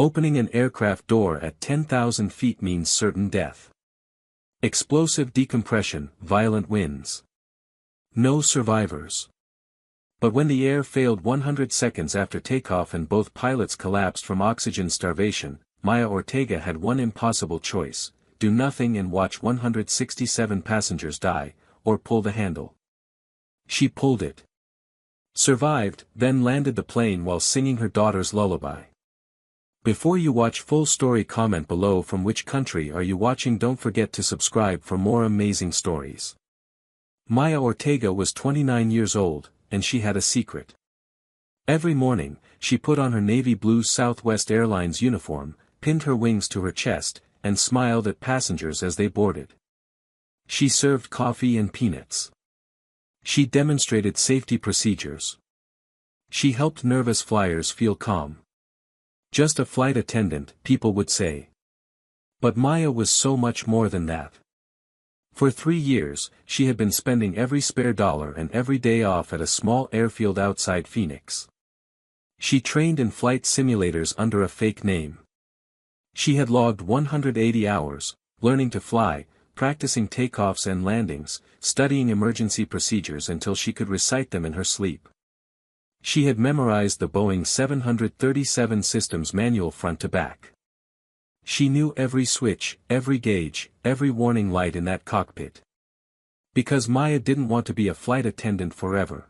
Opening an aircraft door at 10,000 feet means certain death. Explosive decompression, violent winds. No survivors. But when the air failed 100 seconds after takeoff and both pilots collapsed from oxygen starvation, Maya Ortega had one impossible choice: do nothing and watch 167 passengers die, or pull the handle. She pulled it. Survived, then landed the plane while singing her daughter's lullaby. Before you watch full story, comment below from which country are you watching. Don't forget to subscribe for more amazing stories. Maya Ortega was 29 years old, and she had a secret. Every morning, she put on her navy blue Southwest Airlines uniform, pinned her wings to her chest, and smiled at passengers as they boarded. She served coffee and peanuts. She demonstrated safety procedures. She helped nervous flyers feel calm. Just a flight attendant, people would say. But Maya was so much more than that. For 3 years, she had been spending every spare dollar and every day off at a small airfield outside Phoenix. She trained in flight simulators under a fake name. She had logged 180 hours, learning to fly, practicing takeoffs and landings, studying emergency procedures until she could recite them in her sleep. She had memorized the Boeing 737 system's manual front to back. She knew every switch, every gauge, every warning light in that cockpit. Because Maya didn't want to be a flight attendant forever.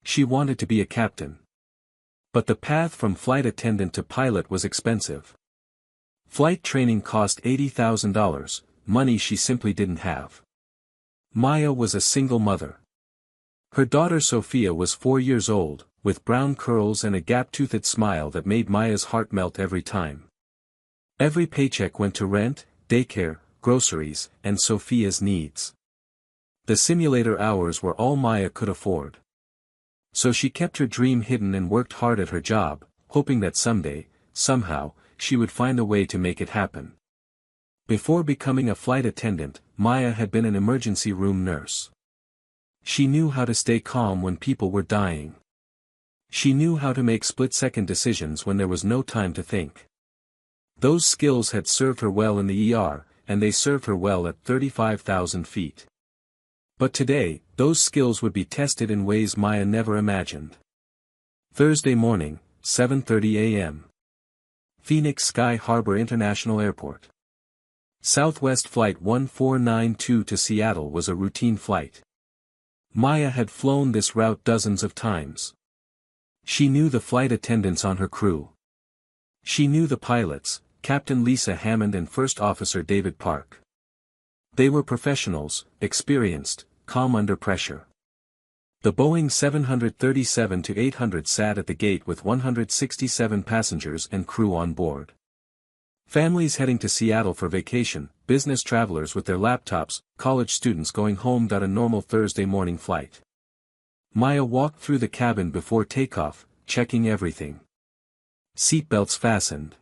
She wanted to be a captain. But the path from flight attendant to pilot was expensive. Flight training cost $80,000, money she simply didn't have. Maya was a single mother. Her daughter Sophia was 4 years old, with brown curls and a gap-toothed smile that made Maya's heart melt every time. Every paycheck went to rent, daycare, groceries, and Sophia's needs. The simulator hours were all Maya could afford. So she kept her dream hidden and worked hard at her job, hoping that someday, somehow, she would find a way to make it happen. Before becoming a flight attendant, Maya had been an emergency room nurse. She knew how to stay calm when people were dying. She knew how to make split-second decisions when there was no time to think. Those skills had served her well in the ER, and they served her well at 35,000 feet. But today, those skills would be tested in ways Maya never imagined. Thursday morning, 7:30 a.m. Phoenix Sky Harbor International Airport. Southwest Flight 1492 to Seattle was a routine flight. Maya had flown this route dozens of times. She knew the flight attendants on her crew. She knew the pilots, Captain Lisa Hammond and First Officer David Park. They were professionals, experienced, calm under pressure. The Boeing 737-800 sat at the gate with 167 passengers and crew on board. Families heading to Seattle for vacation, business travelers with their laptops, college students going home. A normal Thursday morning flight. Maya walked through the cabin before takeoff, checking everything. Seatbelts fastened.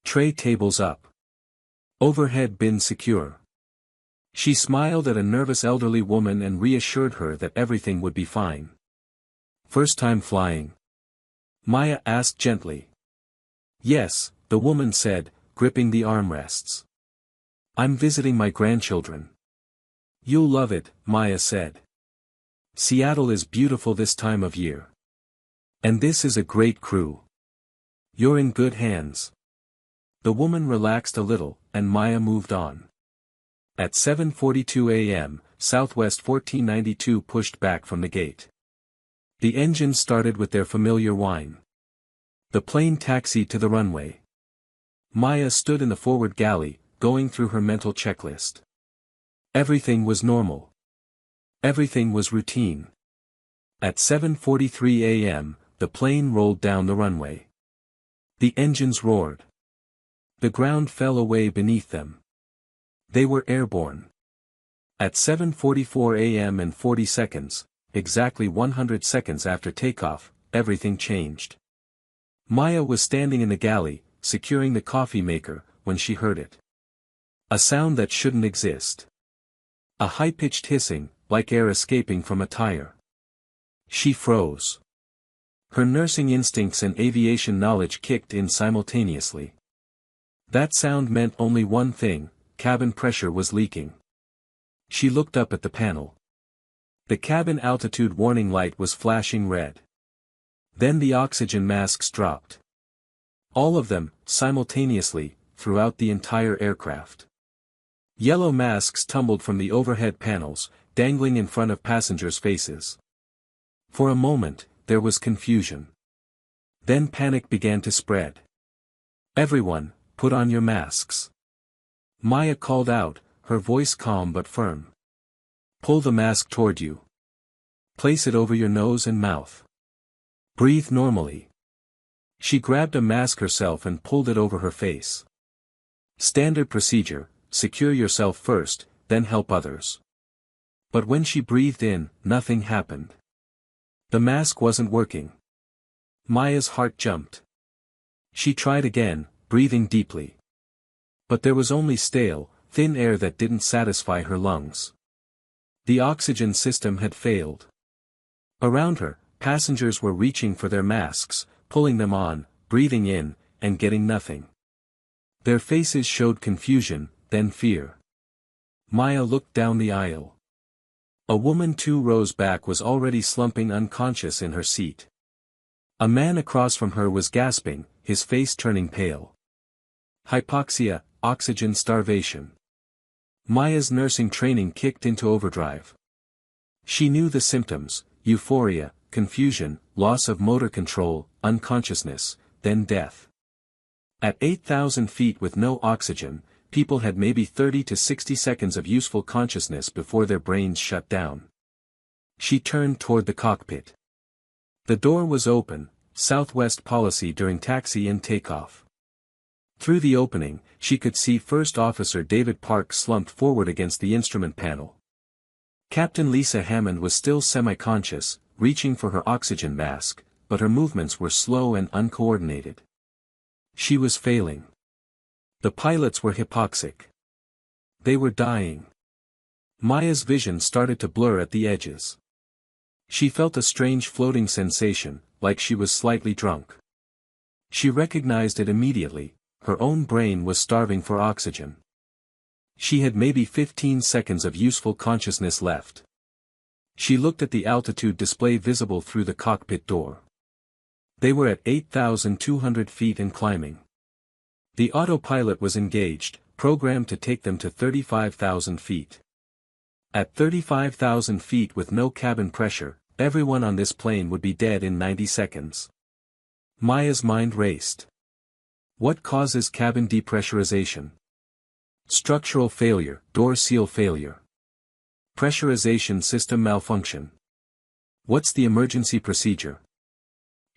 Tray tables up. Overhead bin secure. She smiled at a nervous elderly woman and reassured her that everything would be fine. First time flying? Maya asked gently. Yes, the woman said, gripping the armrests. I'm visiting my grandchildren. You'll love it, Maya said. Seattle is beautiful this time of year. And this is a great crew. You're in good hands. The woman relaxed a little, and Maya moved on. At 7:42 a.m., Southwest 1492 pushed back from the gate. The engines started with their familiar whine. The plane taxied to the runway. Maya stood in the forward galley, going through her mental checklist. Everything was normal. Everything was routine. At 7:43 a.m., the plane rolled down the runway. The engines roared. The ground fell away beneath them. They were airborne. At 7:44 a.m. and 40 seconds, exactly 100 seconds after takeoff, everything changed. Maya was standing in the galley, securing the coffee maker, when she heard it. A sound that shouldn't exist. A high-pitched hissing, like air escaping from a tire. She froze. Her nursing instincts and aviation knowledge kicked in simultaneously. That sound meant only one thing: cabin pressure was leaking. She looked up at the panel. The cabin altitude warning light was flashing red. Then the oxygen masks dropped. All of them, simultaneously, throughout the entire aircraft. Yellow masks tumbled from the overhead panels, dangling in front of passengers' faces. For a moment, there was confusion. Then panic began to spread. "Everyone, put on your masks." Maya called out, her voice calm but firm. "Pull the mask toward you. Place it over your nose and mouth. Breathe normally." She grabbed a mask herself and pulled it over her face. Standard procedure: secure yourself first, then help others. But when she breathed in, nothing happened. The mask wasn't working. Maya's heart jumped. She tried again, breathing deeply. But there was only stale, thin air that didn't satisfy her lungs. The oxygen system had failed. Around her, passengers were reaching for their masks, pulling them on, breathing in, and getting nothing. Their faces showed confusion, then fear. Maya looked down the aisle. A woman 2 rows back was already slumping unconscious in her seat. A man across from her was gasping, his face turning pale. Hypoxia, oxygen starvation. Maya's nursing training kicked into overdrive. She knew the symptoms: euphoria, confusion, loss of motor control, unconsciousness, then death. At 8,000 feet with no oxygen, people had maybe 30 to 60 seconds of useful consciousness before their brains shut down. She turned toward the cockpit. The door was open, Southwest policy during taxi and takeoff. Through the opening, she could see First Officer David Park slumped forward against the instrument panel. Captain Lisa Hammond was still semi-conscious, reaching for her oxygen mask, but her movements were slow and uncoordinated. She was failing. The pilots were hypoxic. They were dying. Maya's vision started to blur at the edges. She felt a strange floating sensation, like she was slightly drunk. She recognized it immediately: her own brain was starving for oxygen. She had maybe 15 seconds of useful consciousness left. She looked at the altitude display visible through the cockpit door. They were at 8,200 feet and climbing. The autopilot was engaged, programmed to take them to 35,000 feet. At 35,000 feet with no cabin pressure, everyone on this plane would be dead in 90 seconds. Maya's mind raced. What causes cabin depressurization? Structural failure, door seal failure. Pressurization system malfunction. What's the emergency procedure?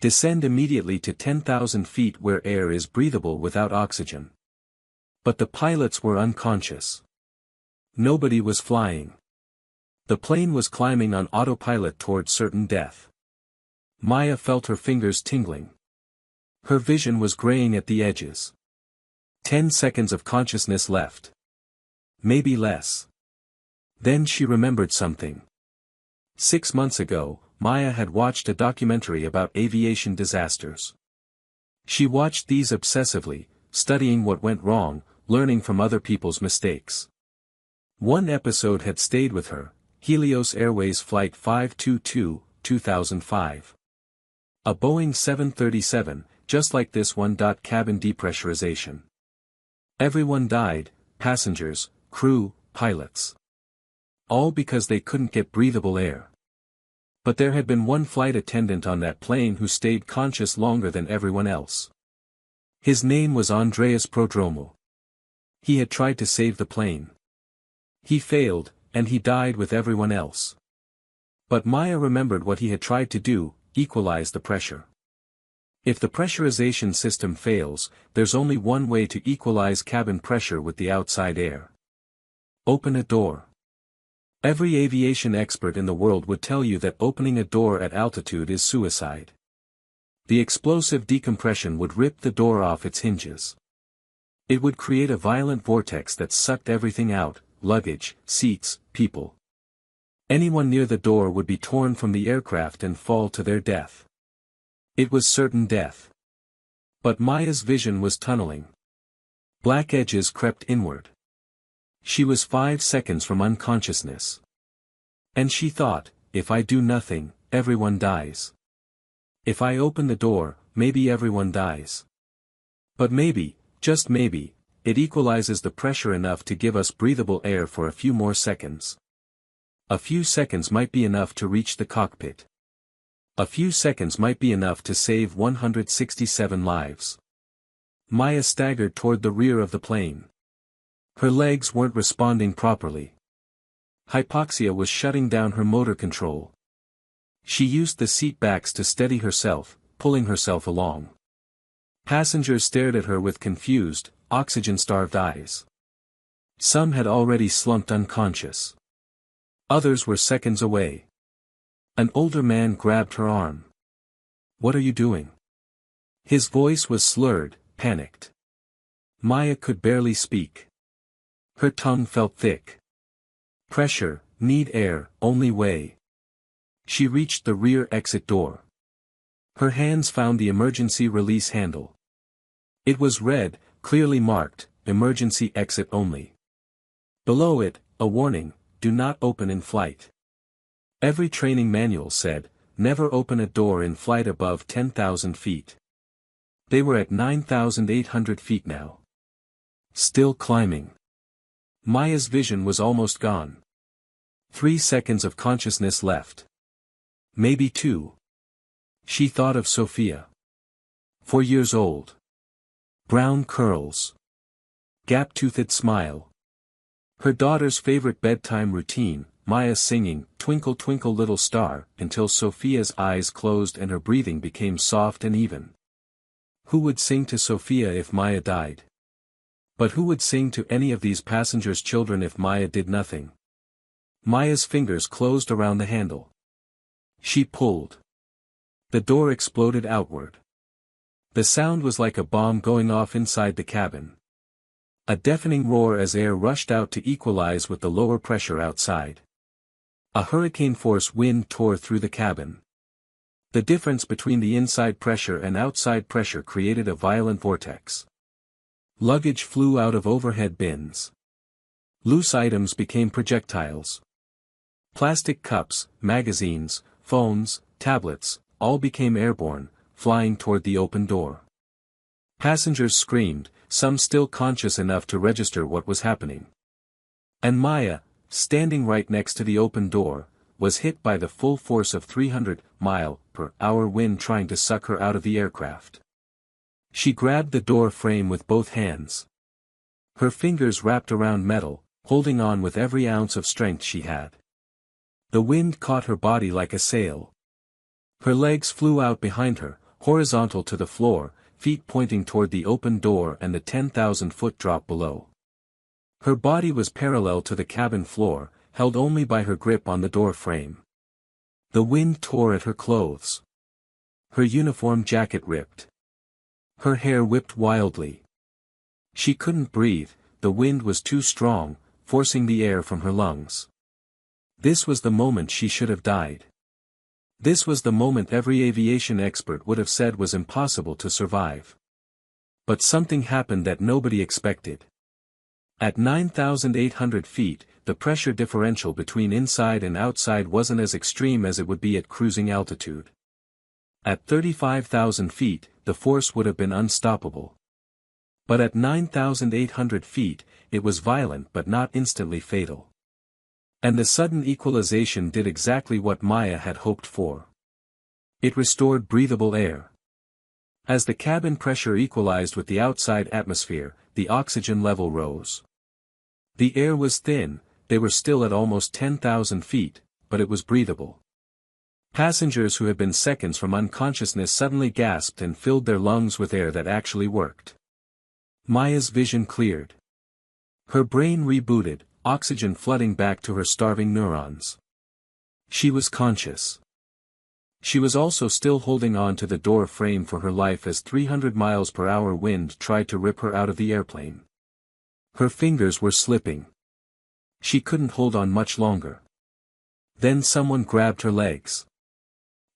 Descend immediately to 10,000 feet where air is breathable without oxygen. But the pilots were unconscious. Nobody was flying. The plane was climbing on autopilot toward certain death. Maya felt her fingers tingling. Her vision was graying at the edges. 10 seconds of consciousness left. Maybe less. Then she remembered something. 6 months ago, Maya had watched a documentary about aviation disasters. She watched these obsessively, studying what went wrong, learning from other people's mistakes. One episode had stayed with her: Helios Airways Flight 522, 2005. A Boeing 737, just like this one. Cabin depressurization. Everyone died: passengers, crew, pilots. All because they couldn't get breathable air. But there had been one flight attendant on that plane who stayed conscious longer than everyone else. His name was Andreas Prodromou. He had tried to save the plane. He failed, and he died with everyone else. But Maya remembered what he had tried to do: equalize the pressure. If the pressurization system fails, there's only one way to equalize cabin pressure with the outside air. Open a door. Every aviation expert in the world would tell you that opening a door at altitude is suicide. The explosive decompression would rip the door off its hinges. It would create a violent vortex that sucked everything out: luggage, seats, people. Anyone near the door would be torn from the aircraft and fall to their death. It was certain death. But Maya's vision was tunneling. Black edges crept inward. She was 5 seconds from unconsciousness. And she thought, if I do nothing, everyone dies. If I open the door, maybe everyone dies. But maybe, just maybe, it equalizes the pressure enough to give us breathable air for a few more seconds. A few seconds might be enough to reach the cockpit. A few seconds might be enough to save 167 lives. Maya staggered toward the rear of the plane. Her legs weren't responding properly. Hypoxia was shutting down her motor control. She used the seat backs to steady herself, pulling herself along. Passengers stared at her with confused, oxygen-starved eyes. Some had already slumped unconscious. Others were seconds away. An older man grabbed her arm. "What are you doing?" His voice was slurred, panicked. Maya could barely speak. Her tongue felt thick. Pressure, need air, only way. She reached the rear exit door. Her hands found the emergency release handle. It was red, clearly marked, emergency exit only. Below it, a warning, do not open in flight. Every training manual said, never open a door in flight above 10,000 feet. They were at 9,800 feet now. Still climbing. Maya's vision was almost gone. 3 seconds of consciousness left. Maybe 2. She thought of Sophia. 4 years old. Brown curls. Gap-toothed smile. Her daughter's favorite bedtime routine, Maya singing, "Twinkle Twinkle Little Star," until Sophia's eyes closed and her breathing became soft and even. Who would sing to Sophia if Maya died? But who would sing to any of these passengers' children if Maya did nothing? Maya's fingers closed around the handle. She pulled. The door exploded outward. The sound was like a bomb going off inside the cabin. A deafening roar as air rushed out to equalize with the lower pressure outside. A hurricane-force wind tore through the cabin. The difference between the inside pressure and outside pressure created a violent vortex. Luggage flew out of overhead bins. Loose items became projectiles. Plastic cups, magazines, phones, tablets, all became airborne, flying toward the open door. Passengers screamed, some still conscious enough to register what was happening. And Maya, standing right next to the open door, was hit by the full force of 300-mile-per-hour wind trying to suck her out of the aircraft. She grabbed the door frame with both hands. Her fingers wrapped around metal, holding on with every ounce of strength she had. The wind caught her body like a sail. Her legs flew out behind her, horizontal to the floor, feet pointing toward the open door and the 10,000-foot drop below. Her body was parallel to the cabin floor, held only by her grip on the door frame. The wind tore at her clothes. Her uniform jacket ripped. Her hair whipped wildly. She couldn't breathe, the wind was too strong, forcing the air from her lungs. This was the moment she should have died. This was the moment every aviation expert would have said was impossible to survive. But something happened that nobody expected. At 9,800 feet, the pressure differential between inside and outside wasn't as extreme as it would be at cruising altitude. At 35,000 feet, the force would have been unstoppable. But at 9,800 feet, it was violent but not instantly fatal. And the sudden equalization did exactly what Maya had hoped for. It restored breathable air. As the cabin pressure equalized with the outside atmosphere, the oxygen level rose. The air was thin, they were still at almost 10,000 feet, but it was breathable. Passengers who had been seconds from unconsciousness suddenly gasped and filled their lungs with air that actually worked. Maya's vision cleared. Her brain rebooted, oxygen flooding back to her starving neurons. She was conscious. She was also still holding on to the door frame for her life as 300 miles per hour wind tried to rip her out of the airplane. Her fingers were slipping. She couldn't hold on much longer. Then someone grabbed her legs.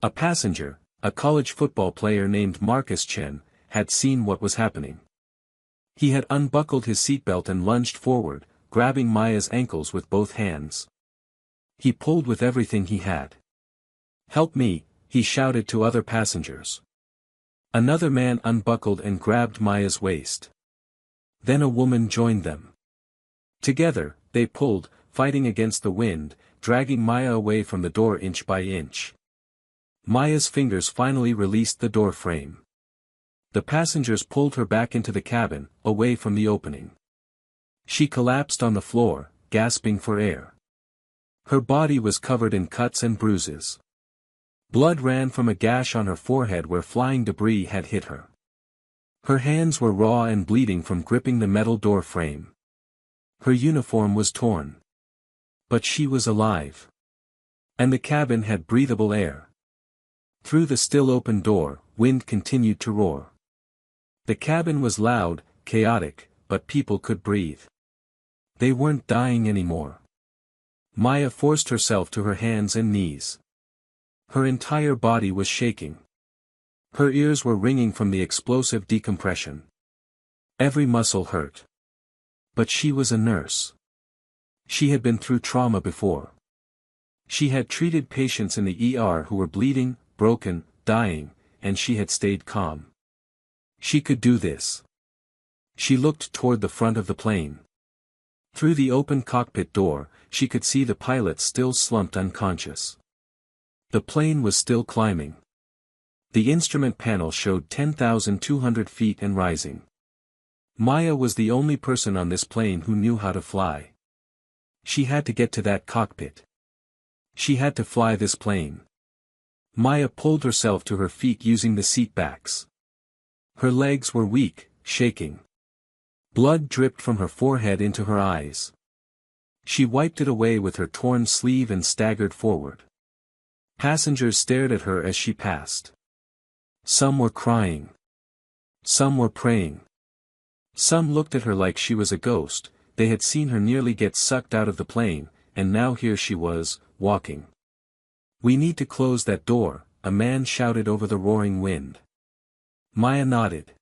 A passenger, a college football player named Marcus Chen, had seen what was happening. He had unbuckled his seatbelt and lunged forward, grabbing Maya's ankles with both hands. He pulled with everything he had. "Help me," he shouted to other passengers. Another man unbuckled and grabbed Maya's waist. Then a woman joined them. Together, they pulled, fighting against the wind, dragging Maya away from the door inch by inch. Maya's fingers finally released the door frame. The passengers pulled her back into the cabin, away from the opening. She collapsed on the floor, gasping for air. Her body was covered in cuts and bruises. Blood ran from a gash on her forehead where flying debris had hit her. Her hands were raw and bleeding from gripping the metal door frame. Her uniform was torn. But she was alive. And the cabin had breathable air. Through the still open door, wind continued to roar. The cabin was loud, chaotic, but people could breathe. They weren't dying anymore. Maya forced herself to her hands and knees. Her entire body was shaking. Her ears were ringing from the explosive decompression. Every muscle hurt. But she was a nurse. She had been through trauma before. She had treated patients in the ER who were bleeding, broken, dying, and she had stayed calm. She could do this. She looked toward the front of the plane. Through the open cockpit door, she could see the pilot still slumped unconscious. The plane was still climbing. The instrument panel showed 10,200 feet and rising. Maya was the only person on this plane who knew how to fly. She had to get to that cockpit. She had to fly this plane. Maya pulled herself to her feet using the seat backs. Her legs were weak, shaking. Blood dripped from her forehead into her eyes. She wiped it away with her torn sleeve and staggered forward. Passengers stared at her as she passed. Some were crying. Some were praying. Some looked at her like she was a ghost. They had seen her nearly get sucked out of the plane, and now here she was, walking. "We need to close that door," a man shouted over the roaring wind. Maya nodded.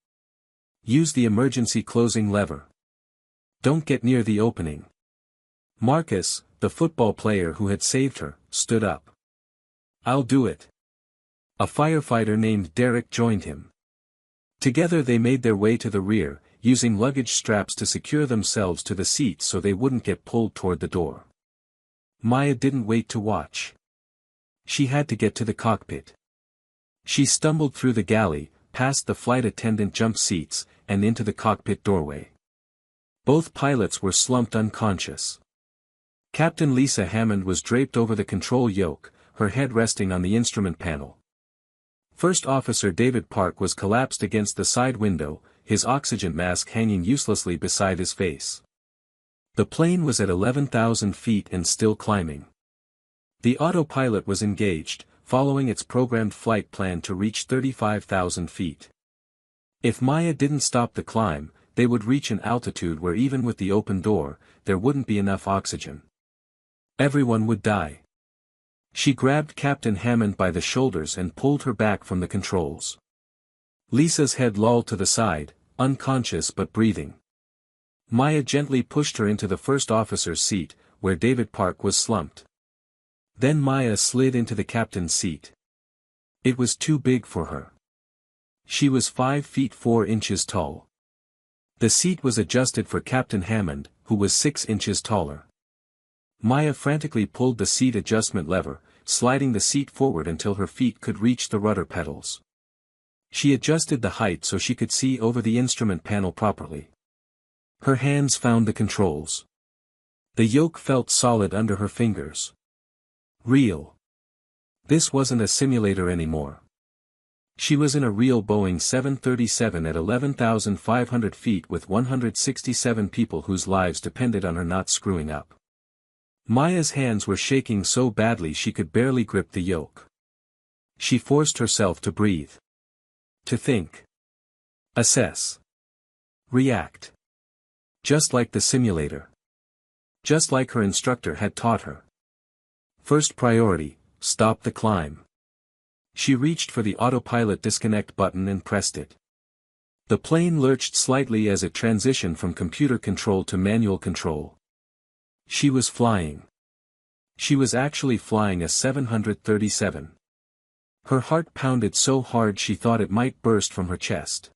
"Use the emergency closing lever. Don't get near the opening." Marcus, the football player who had saved her, stood up. "I'll do it." A firefighter named Derek joined him. Together they made their way to the rear, using luggage straps to secure themselves to the seats so they wouldn't get pulled toward the door. Maya didn't wait to watch. She had to get to the cockpit. She stumbled through the galley, past the flight attendant jump seats, and into the cockpit doorway. Both pilots were slumped unconscious. Captain Lisa Hammond was draped over the control yoke, her head resting on the instrument panel. First Officer David Park was collapsed against the side window, his oxygen mask hanging uselessly beside his face. The plane was at 11,000 feet and still climbing. The autopilot was engaged, following its programmed flight plan to reach 35,000 feet. If Maya didn't stop the climb, they would reach an altitude where even with the open door, there wouldn't be enough oxygen. Everyone would die. She grabbed Captain Hammond by the shoulders and pulled her back from the controls. Lisa's head lolled to the side, unconscious but breathing. Maya gently pushed her into the first officer's seat, where David Park was slumped. Then Maya slid into the captain's seat. It was too big for her. She was 5 feet 4 inches tall. The seat was adjusted for Captain Hammond, who was 6 inches taller. Maya frantically pulled the seat adjustment lever, sliding the seat forward until her feet could reach the rudder pedals. She adjusted the height so she could see over the instrument panel properly. Her hands found the controls. The yoke felt solid under her fingers. Real. This wasn't a simulator anymore. She was in a real Boeing 737 at 11,500 feet with 167 people whose lives depended on her not screwing up. Maya's hands were shaking so badly she could barely grip the yoke. She forced herself to breathe. To think. Assess. React. Just like the simulator. Just like her instructor had taught her. First priority, stop the climb. She reached for the autopilot disconnect button and pressed it. The plane lurched slightly as it transitioned from computer control to manual control. She was flying. She was actually flying a 737. Her heart pounded so hard she thought it might burst from her chest.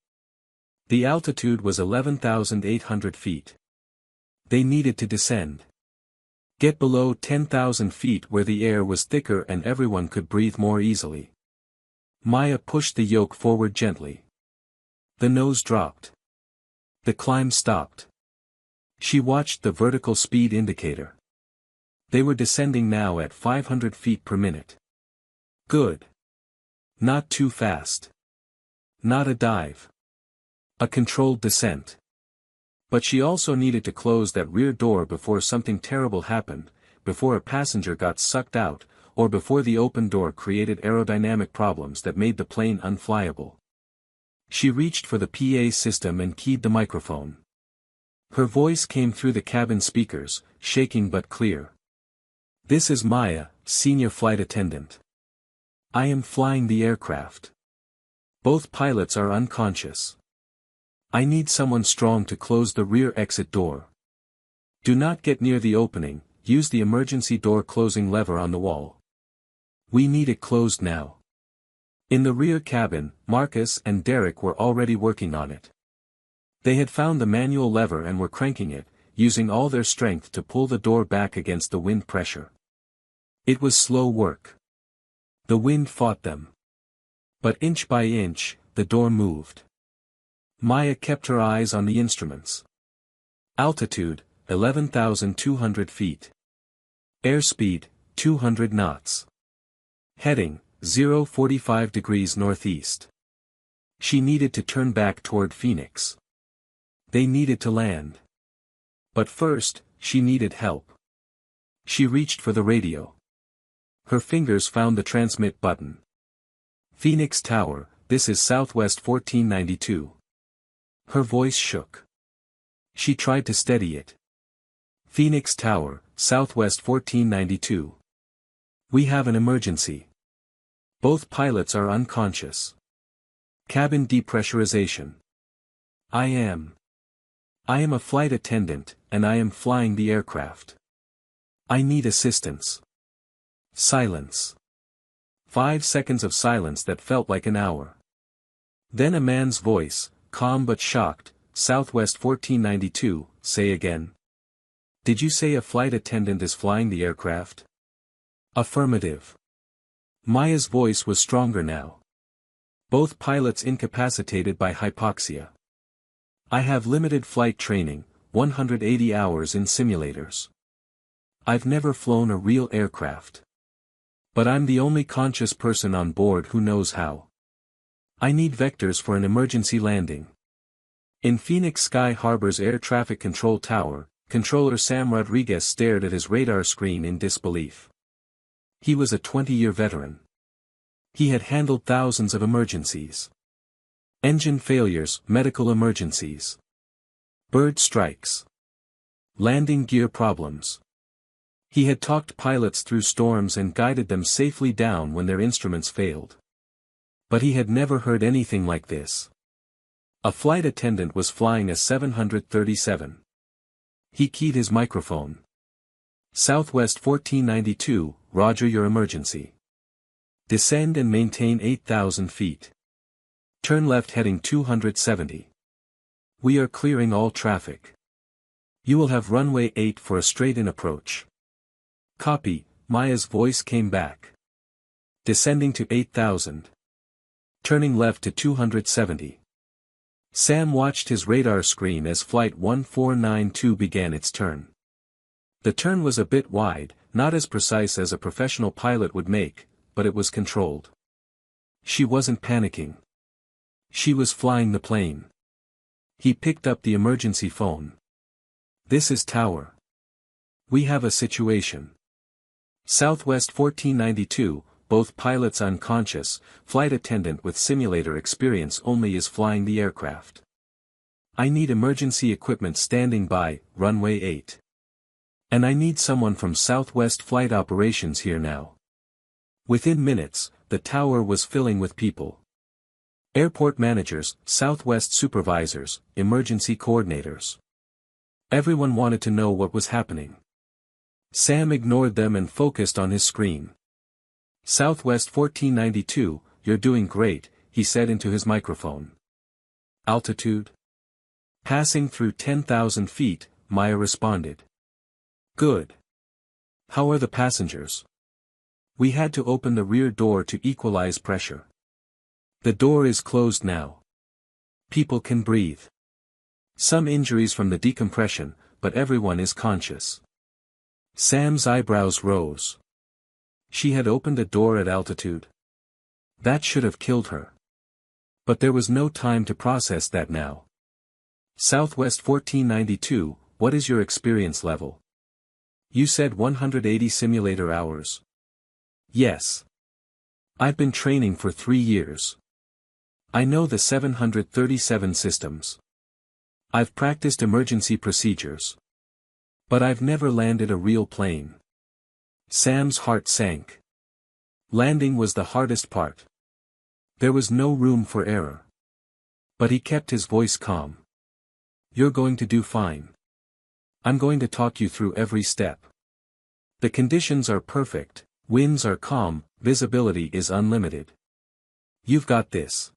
The altitude was 11,800 feet. They needed to descend. Get below 10,000 feet where the air was thicker and everyone could breathe more easily. Maya pushed the yoke forward gently. The nose dropped. The climb stopped. She watched the vertical speed indicator. They were descending now at 500 feet per minute. Good. Not too fast. Not a dive. A controlled descent. But she also needed to close that rear door before something terrible happened, before a passenger got sucked out, or before the open door created aerodynamic problems that made the plane unflyable. She reached for the PA system and keyed the microphone. Her voice came through the cabin speakers, shaking but clear. "This is Maya, senior flight attendant. I am flying the aircraft. Both pilots are unconscious. I need someone strong to close the rear exit door. Do not get near the opening, use the emergency door closing lever on the wall. We need it closed now." In the rear cabin, Marcus and Derek were already working on it. They had found the manual lever and were cranking it, using all their strength to pull the door back against the wind pressure. It was slow work. The wind fought them. But inch by inch, the door moved. Maya kept her eyes on the instruments. Altitude, 11,200 feet. Airspeed, 200 knots. Heading, 045 degrees northeast. She needed to turn back toward Phoenix. They needed to land. But first, she needed help. She reached for the radio. Her fingers found the transmit button. "Phoenix Tower, this is Southwest 1492. Her voice shook. She tried to steady it. "Phoenix Tower, Southwest 1492. We have an emergency. Both pilots are unconscious. Cabin depressurization. I am a flight attendant, and I am flying the aircraft. I need assistance." Silence. 5 seconds of silence that felt like an hour. Then a man's voice, calm but shocked, "Southwest 1492, say again. Did you say a flight attendant is flying the aircraft?" "Affirmative." Maya's voice was stronger now. "Both pilots incapacitated by hypoxia. I have limited flight training, 180 hours in simulators. I've never flown a real aircraft. But I'm the only conscious person on board who knows how. I need vectors for an emergency landing." In Phoenix Sky Harbor's air traffic control tower, Controller Sam Rodriguez stared at his radar screen in disbelief. He was a 20-year veteran. He had handled thousands of emergencies. Engine failures, medical emergencies. Bird strikes. Landing gear problems. He had talked pilots through storms and guided them safely down when their instruments failed. But he had never heard anything like this. A flight attendant was flying a 737. He keyed his microphone. "Southwest 1492, roger your emergency. Descend and maintain 8,000 feet. Turn left heading 270. We are clearing all traffic. You will have runway 8 for a straight-in approach." "Copy," Maya's voice came back. "Descending to 8,000. Turning left to 270. Sam watched his radar screen as Flight 1492 began its turn. The turn was a bit wide, not as precise as a professional pilot would make, but it was controlled. She wasn't panicking. She was flying the plane. He picked up the emergency phone. "This is Tower. We have a situation. Southwest 1492, both pilots unconscious, flight attendant with simulator experience only is flying the aircraft. I need emergency equipment standing by, runway 8. And I need someone from Southwest Flight Operations here now. Within minutes, the tower was filling with people. Airport managers, Southwest supervisors, emergency coordinators. Everyone wanted to know what was happening. Sam ignored them and focused on his screen. Southwest 1492, you're doing great, he said into his microphone. Altitude? Passing through 10,000 feet, Maya responded. Good. How are the passengers? We had to open the rear door to equalize pressure. The door is closed now. People can breathe. Some injuries from the decompression, but everyone is conscious. Sam's eyebrows rose. She had opened a door at altitude. That should have killed her. But there was no time to process that now. Southwest 1492, what is your experience level? You said 180 simulator hours. Yes. I've been training for 3 years. I know the 737 systems. I've practiced emergency procedures. But I've never landed a real plane. Sam's heart sank. Landing was the hardest part. There was no room for error. But he kept his voice calm. You're going to do fine. I'm going to talk you through every step. The conditions are perfect, winds are calm, visibility is unlimited. You've got this.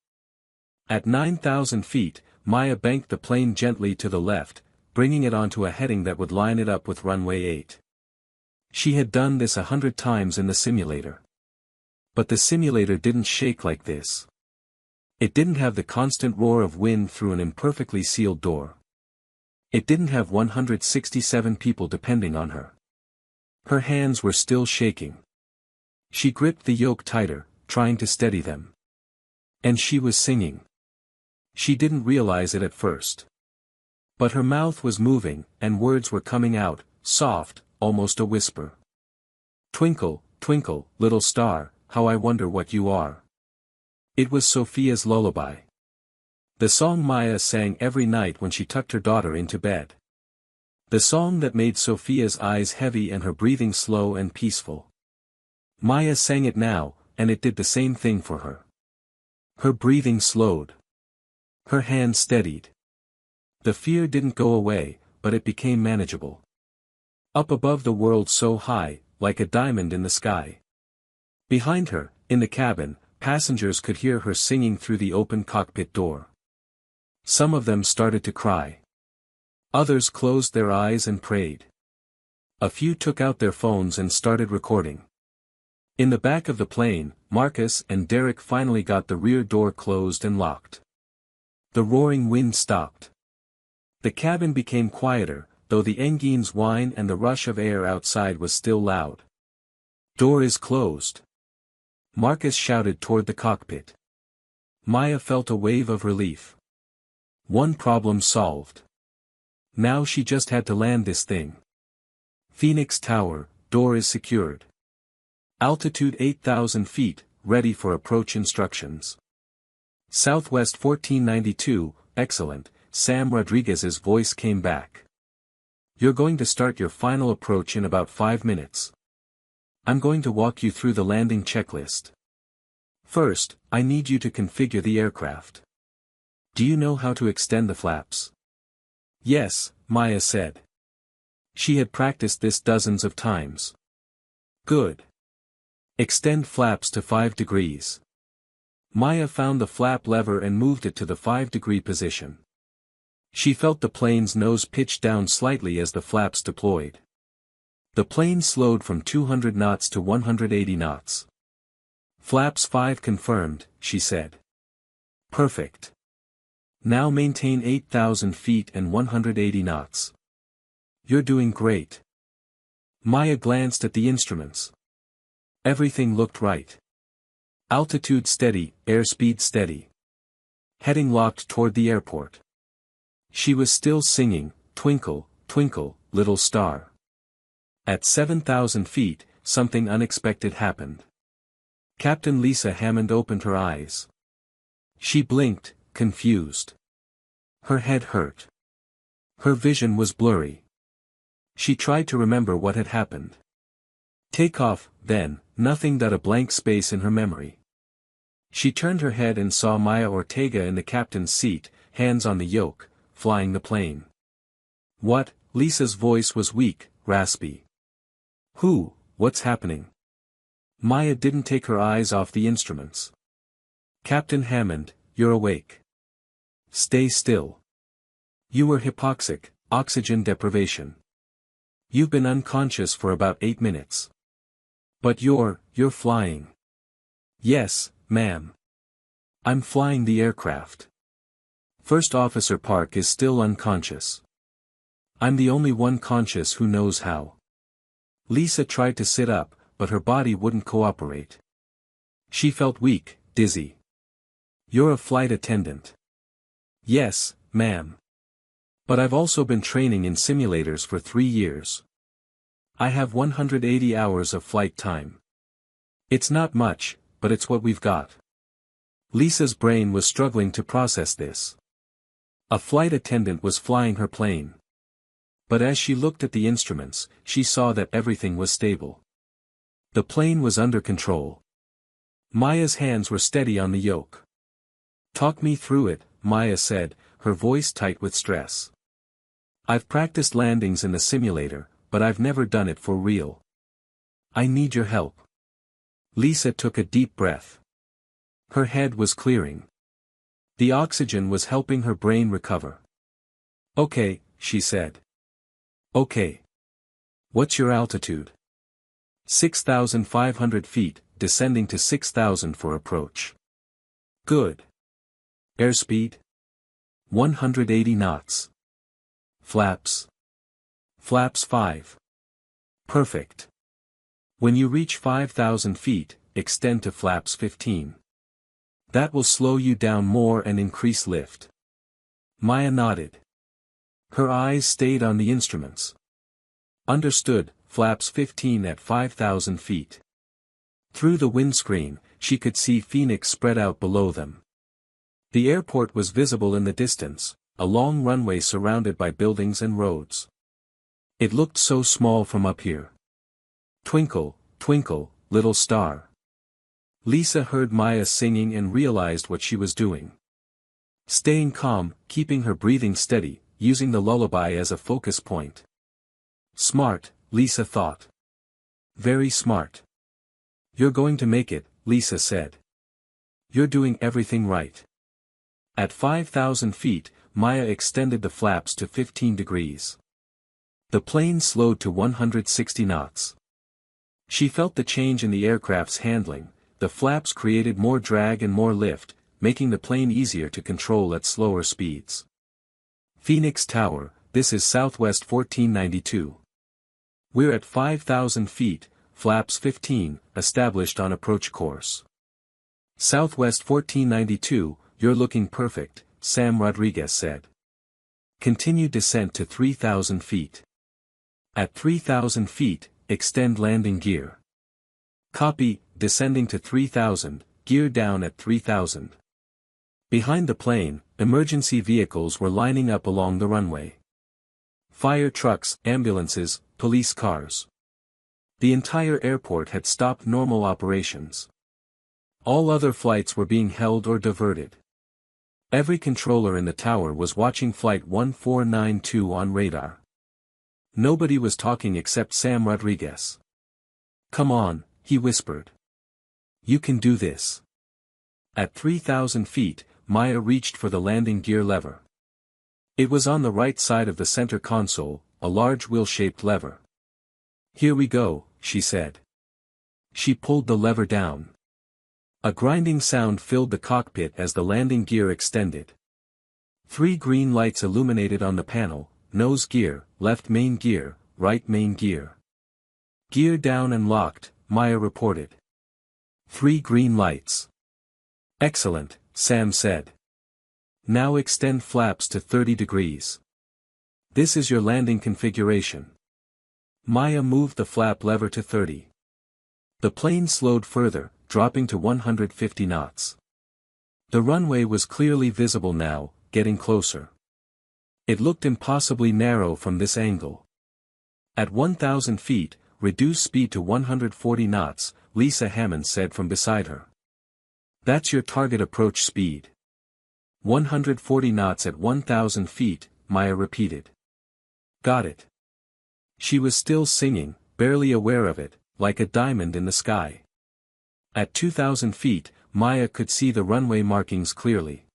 At 9,000 feet, Maya banked the plane gently to the left, bringing it onto a heading that would line it up with runway 8. She had done this 100 times in the simulator. But the simulator didn't shake like this. It didn't have the constant roar of wind through an imperfectly sealed door. It didn't have 167 people depending on her. Her hands were still shaking. She gripped the yoke tighter, trying to steady them. And she was singing. She didn't realize it at first. But her mouth was moving, and words were coming out, soft, almost a whisper. Twinkle, twinkle, little star, how I wonder what you are. It was Sophia's lullaby. The song Maya sang every night when she tucked her daughter into bed. The song that made Sophia's eyes heavy and her breathing slow and peaceful. Maya sang it now, and it did the same thing for her. Her breathing slowed. Her hands steadied. The fear didn't go away, but it became manageable. Up above the world so high, like a diamond in the sky. Behind her, in the cabin, passengers could hear her singing through the open cockpit door. Some of them started to cry. Others closed their eyes and prayed. A few took out their phones and started recording. In the back of the plane, Marcus and Derek finally got the rear door closed and locked. The roaring wind stopped. The cabin became quieter, though the engine's whine and the rush of air outside was still loud. Door is closed. Marcus shouted toward the cockpit. Maya felt a wave of relief. One problem solved. Now she just had to land this thing. Phoenix Tower, door is secured. Altitude 8,000 feet, ready for approach instructions. Southwest 1492, excellent, Sam Rodriguez's voice came back. You're going to start your final approach in about 5 minutes. I'm going to walk you through the landing checklist. First, I need you to configure the aircraft. Do you know how to extend the flaps? Yes, Maya said. She had practiced this dozens of times. Good. Extend flaps to 5 degrees. Maya found the flap lever and moved it to the 5-degree position. She felt the plane's nose pitch down slightly as the flaps deployed. The plane slowed from 200 knots to 180 knots. Flaps 5 confirmed, she said. Perfect. Now maintain 8,000 feet and 180 knots. You're doing great. Maya glanced at the instruments. Everything looked right. Altitude steady, airspeed steady. Heading locked toward the airport. She was still singing, Twinkle, twinkle, little star. At 7,000 feet, something unexpected happened. Captain Lisa Hammond opened her eyes. She blinked, confused. Her head hurt. Her vision was blurry. She tried to remember what had happened. Takeoff, then, Nothing but a blank space in her memory. She turned her head and saw Maya Ortega in the captain's seat, hands on the yoke, flying the plane. What? Lisa's voice was weak, raspy. What's happening? Maya didn't take her eyes off the instruments. Captain Hammond, you're awake. Stay still. You were hypoxic, oxygen deprivation. You've been unconscious for about 8 minutes. But you're flying. Yes, ma'am. I'm flying the aircraft. First Officer Park is still unconscious. I'm the only one conscious who knows how. Lisa tried to sit up, but her body wouldn't cooperate. She felt weak, dizzy. You're a flight attendant. Yes, ma'am. But I've also been training in simulators for 3 years. I have 180 hours of flight time. It's not much, but it's what we've got. Lisa's brain was struggling to process this. A flight attendant was flying her plane. But as she looked at the instruments, she saw that everything was stable. The plane was under control. Maya's hands were steady on the yoke. Talk me through it, Maya said, her voice tight with stress. I've practiced landings in the simulator, but I've never done it for real. I need your help. Lisa took a deep breath. Her head was clearing. The oxygen was helping her brain recover. Okay, she said. Okay. What's your altitude? 6,500 feet, descending to 6,000 for approach. Good. Airspeed? 180 knots. Flaps? Flaps 5. Perfect. When you reach 5,000 feet, extend to flaps 15. That will slow you down more and increase lift. Maya nodded. Her eyes stayed on the instruments. Understood, flaps 15 at 5,000 feet. Through the windscreen, she could see Phoenix spread out below them. The airport was visible in the distance, a long runway surrounded by buildings and roads. It looked so small from up here. Twinkle, twinkle, little star. Lisa heard Maya singing and realized what she was doing. Staying calm, keeping her breathing steady, using the lullaby as a focus point. Smart, Lisa thought. Very smart. You're going to make it, Lisa said. You're doing everything right. At 5,000 feet, Maya extended the flaps to 15 degrees. The plane slowed to 160 knots. She felt the change in the aircraft's handling. The flaps created more drag and more lift, making the plane easier to control at slower speeds. Phoenix Tower, this is Southwest 1492. We're at 5,000 feet, flaps 15, established on approach course. Southwest 1492, you're looking perfect, Sam Rodriguez said. Continue descent to 3,000 feet. At 3,000 feet, extend landing gear. Copy, descending to 3,000, gear down at 3,000. Behind the plane, emergency vehicles were lining up along the runway. Fire trucks, ambulances, police cars. The entire airport had stopped normal operations. All other flights were being held or diverted. Every controller in the tower was watching Flight 1492 on radar. Nobody was talking except Sam Rodriguez. Come on, he whispered. You can do this. At 3,000 feet, Maya reached for the landing gear lever. It was on the right side of the center console, a large wheel-shaped lever. Here we go, she said. She pulled the lever down. A grinding sound filled the cockpit as the landing gear extended. 3 green lights illuminated on the panel: nose gear, left main gear, right main gear. Gear down and locked, Maya reported. 3 green lights. Excellent, Sam said. Now extend flaps to 30 degrees. This is your landing configuration. Maya moved the flap lever to 30. The plane slowed further, dropping to 150 knots. The runway was clearly visible now, getting closer. It looked impossibly narrow from this angle. At 1,000 feet, reduce speed to 140 knots, Lisa Hammond said from beside her. That's your target approach speed. 140 knots at 1,000 feet, Maya repeated. Got it. She was still singing, barely aware of it, like a diamond in the sky. At 2,000 feet, Maya could see the runway markings clearly.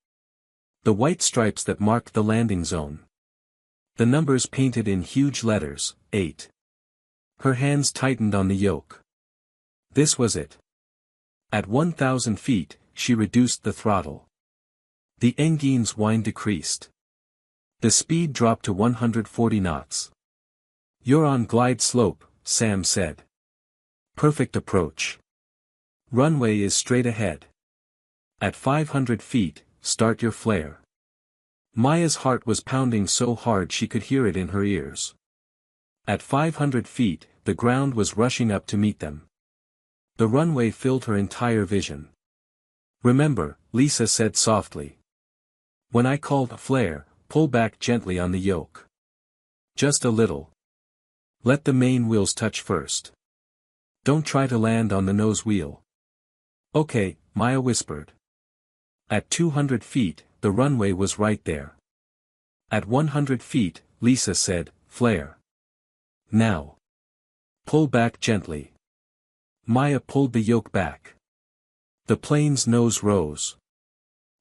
The white stripes that marked the landing zone. The numbers painted in huge letters, 8. Her hands tightened on the yoke. This was it. At 1,000 feet, she reduced the throttle. The engine's whine decreased. The speed dropped to 140 knots. You're on glide slope, Sam said. Perfect approach. Runway is straight ahead. At 500 feet, start your flare. Maya's heart was pounding so hard she could hear it in her ears. At 500 feet, the ground was rushing up to meet them. The runway filled her entire vision. Remember, Lisa said softly. When I called a flare, pull back gently on the yoke. Just a little. Let the main wheels touch first. Don't try to land on the nose wheel. Okay, Maya whispered. At 200 feet, the runway was right there. At 100 feet, Lisa said, flare. Now. Pull back gently. Maya pulled the yoke back. The plane's nose rose.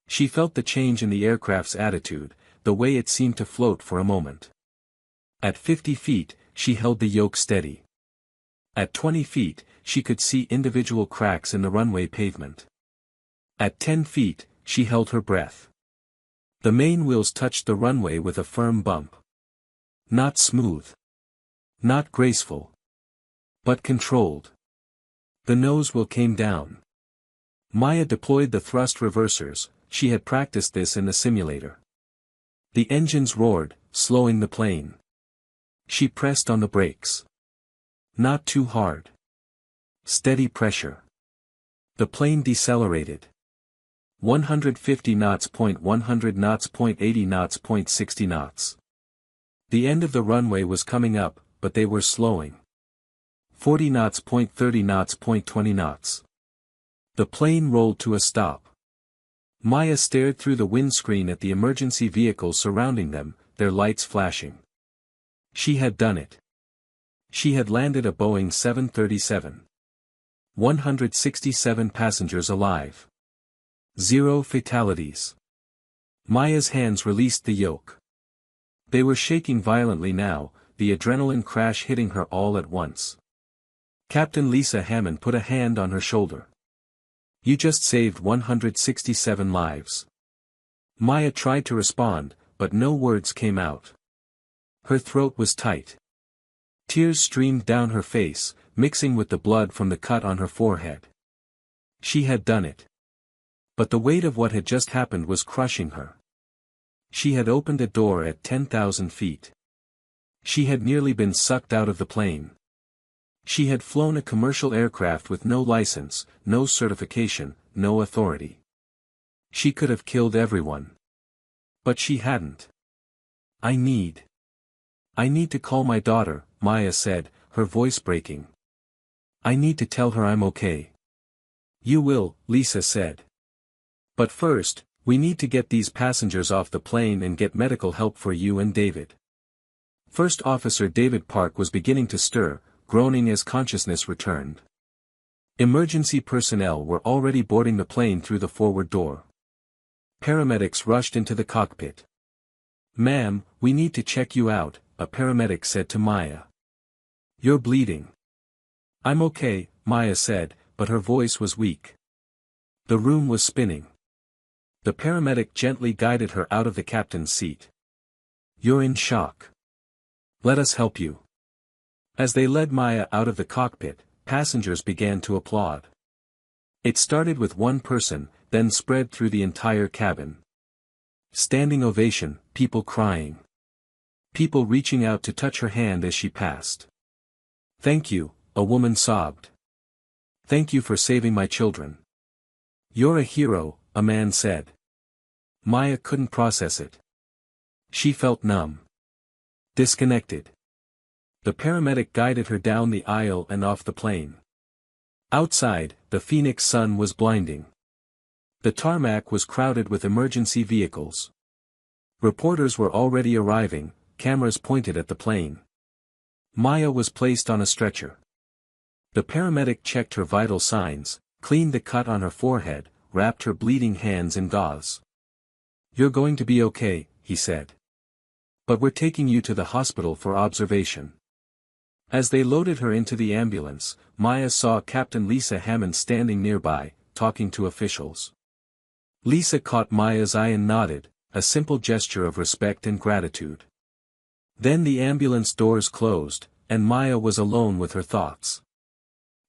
She felt the change in the aircraft's attitude, the way it seemed to float for a moment. At 50 feet, she held the yoke steady. At 20 feet, she could see individual cracks in the runway pavement. At 10 feet, she held her breath. The main wheels touched the runway with a firm bump. Not smooth. Not graceful. But controlled. The nose wheel came down. Maya deployed the thrust reversers, she had practiced this in the simulator. The engines roared, slowing the plane. She pressed on the brakes. Not too hard. Steady pressure. The plane decelerated. 150 knots, 100 knots, 80 knots, 60 knots. The end of the runway was coming up, but they were slowing. 40 knots, 30 knots, 20 knots. The plane rolled to a stop. Maya stared through the windscreen at the emergency vehicles surrounding them, their lights flashing. She had done it. She had landed a Boeing 737. 167 passengers alive. 0 fatalities. Maya's hands released the yoke. They were shaking violently now, the adrenaline crash hitting her all at once. Captain Lisa Hammond put a hand on her shoulder. You just saved 167 lives. Maya tried to respond, but no words came out. Her throat was tight. Tears streamed down her face, mixing with the blood from the cut on her forehead. She had done it. But the weight of what had just happened was crushing her. She had opened a door at 10,000 feet. She had nearly been sucked out of the plane. She had flown a commercial aircraft with no license, no certification, no authority. She could have killed everyone. But she hadn't. I need to call my daughter, Maya said, her voice breaking. I need to tell her I'm okay. You will, Lisa said. But first, we need to get these passengers off the plane and get medical help for you and David. First Officer David Park was beginning to stir, groaning as consciousness returned. Emergency personnel were already boarding the plane through the forward door. Paramedics rushed into the cockpit. Ma'am, we need to check you out, a paramedic said to Maya. You're bleeding. I'm okay, Maya said, but her voice was weak. The room was spinning. The paramedic gently guided her out of the captain's seat. You're in shock. Let us help you. As they led Maya out of the cockpit, passengers began to applaud. It started with one person, then spread through the entire cabin. Standing ovation, people crying. People reaching out to touch her hand as she passed. Thank you, a woman sobbed. Thank you for saving my children. You're a hero, a man said. Maya couldn't process it. She felt numb. Disconnected. The paramedic guided her down the aisle and off the plane. Outside, the Phoenix sun was blinding. The tarmac was crowded with emergency vehicles. Reporters were already arriving, cameras pointed at the plane. Maya was placed on a stretcher. The paramedic checked her vital signs, cleaned the cut on her forehead, wrapped her bleeding hands in gauze. "You're going to be okay," he said. "But we're taking you to the hospital for observation." As they loaded her into the ambulance, Maya saw Captain Lisa Hammond standing nearby, talking to officials. Lisa caught Maya's eye and nodded, a simple gesture of respect and gratitude. Then the ambulance doors closed, and Maya was alone with her thoughts.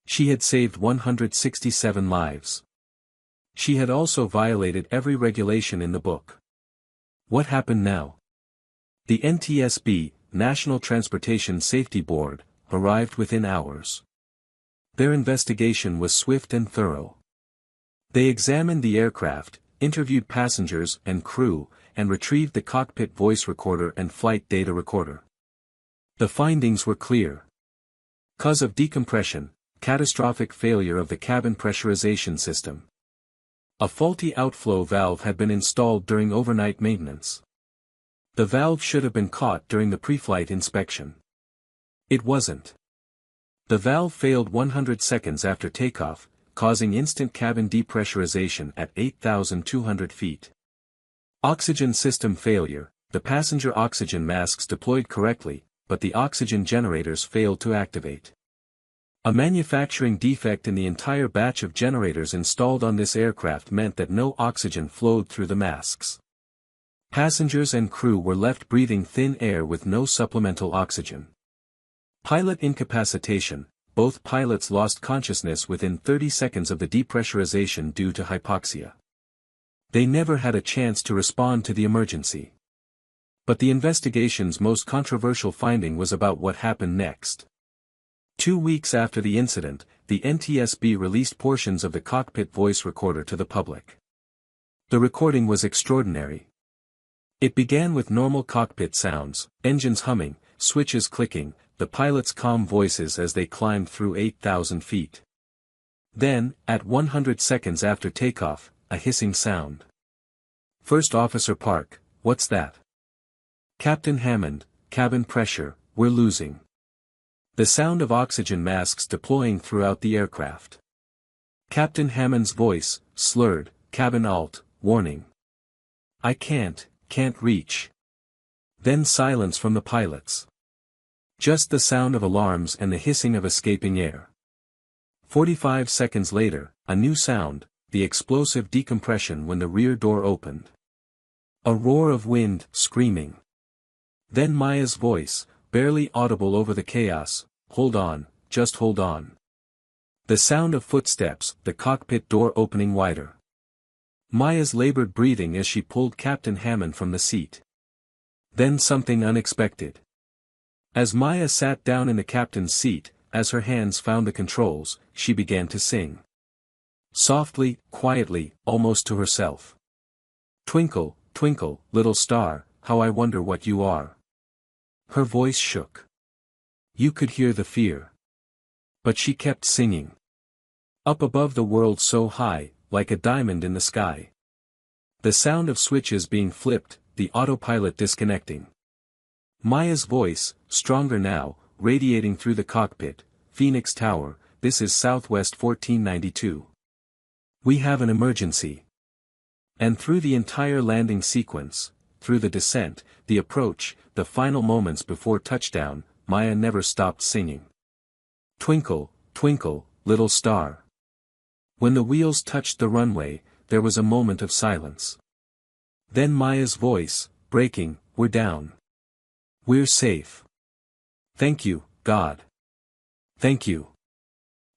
She had saved 167 lives. She had also violated every regulation in the book. What happened now? The NTSB, National Transportation Safety Board, arrived within hours. Their investigation was swift and thorough. They examined the aircraft, interviewed passengers and crew, and retrieved the cockpit voice recorder and flight data recorder. The findings were clear. Cause of decompression, catastrophic failure of the cabin pressurization system. A faulty outflow valve had been installed during overnight maintenance. The valve should have been caught during the pre-flight inspection. It wasn't. The valve failed 100 seconds after takeoff, causing instant cabin depressurization at 8,200 feet. Oxygen system failure, the passenger oxygen masks deployed correctly, but the oxygen generators failed to activate. A manufacturing defect in the entire batch of generators installed on this aircraft meant that no oxygen flowed through the masks. Passengers and crew were left breathing thin air with no supplemental oxygen. Pilot incapacitation, both pilots lost consciousness within 30 seconds of the depressurization due to hypoxia. They never had a chance to respond to the emergency. But the investigation's most controversial finding was about what happened next. 2 weeks after the incident, the NTSB released portions of the cockpit voice recorder to the public. The recording was extraordinary. It began with normal cockpit sounds, engines humming, switches clicking, the pilots' calm voices as they climbed through 8,000 feet. Then, at 100 seconds after takeoff, a hissing sound. First Officer Park, what's that? Captain Hammond, cabin pressure, we're losing. The sound of oxygen masks deploying throughout the aircraft. Captain Hammond's voice, slurred, cabin alt, warning. I can't reach. Then silence from the pilots. Just the sound of alarms and the hissing of escaping air. 45 seconds later, a new sound, the explosive decompression when the rear door opened. A roar of wind, screaming. Then Maya's voice, barely audible over the chaos, hold on, just hold on. The sound of footsteps, the cockpit door opening wider. Maya's labored breathing as she pulled Captain Hammond from the seat. Then something unexpected. As Maya sat down in the captain's seat, as her hands found the controls, she began to sing. Softly, quietly, almost to herself. Twinkle, twinkle, little star, how I wonder what you are. Her voice shook. You could hear the fear. But she kept singing. Up above the world so high, like a diamond in the sky. The sound of switches being flipped, the autopilot disconnecting. Maya's voice, stronger now, radiating through the cockpit, Phoenix Tower, this is Southwest 1492. We have an emergency. And through the entire landing sequence, through the descent, the approach, the final moments before touchdown, Maya never stopped singing. Twinkle, twinkle, little star. When the wheels touched the runway, there was a moment of silence. Then Maya's voice, breaking, we're down. We're safe. Thank you, God. Thank you.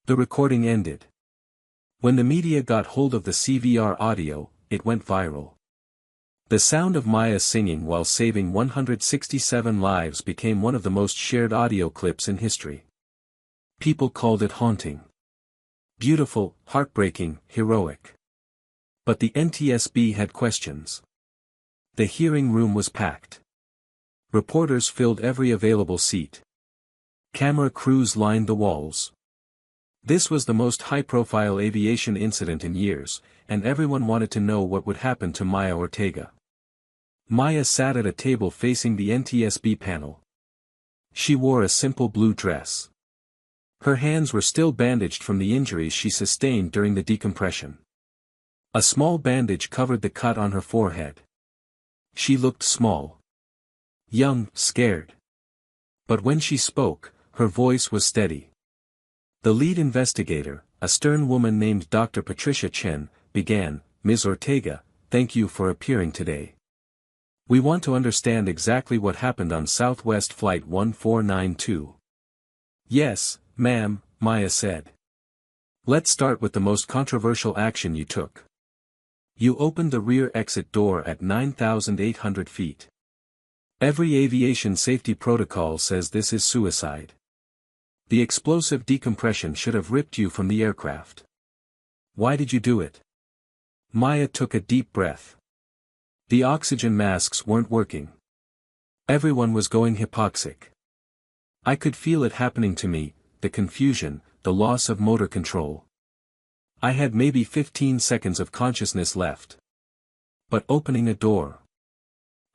The recording ended. When the media got hold of the CVR audio, it went viral. The sound of Maya singing while saving 167 lives became one of the most shared audio clips in history. People called it haunting. Beautiful, heartbreaking, heroic. But the NTSB had questions. The hearing room was packed. Reporters filled every available seat. Camera crews lined the walls. This was the most high-profile aviation incident in years, and everyone wanted to know what would happen to Maya Ortega. Maya sat at a table facing the NTSB panel. She wore a simple blue dress. Her hands were still bandaged from the injuries she sustained during the decompression. A small bandage covered the cut on her forehead. She looked small. Young, scared. But when she spoke, her voice was steady. The lead investigator, a stern woman named Dr. Patricia Chen, began, "Ms. Ortega, thank you for appearing today. We want to understand exactly what happened on Southwest Flight 1492. Yes, ma'am, Maya said. Let's start with the most controversial action you took. You opened the rear exit door at 9,800 feet. Every aviation safety protocol says this is suicide. The explosive decompression should have ripped you from the aircraft. Why did you do it? Maya took a deep breath. The oxygen masks weren't working. Everyone was going hypoxic. I could feel it happening to me, the confusion, the loss of motor control. I had maybe 15 seconds of consciousness left. But opening a door.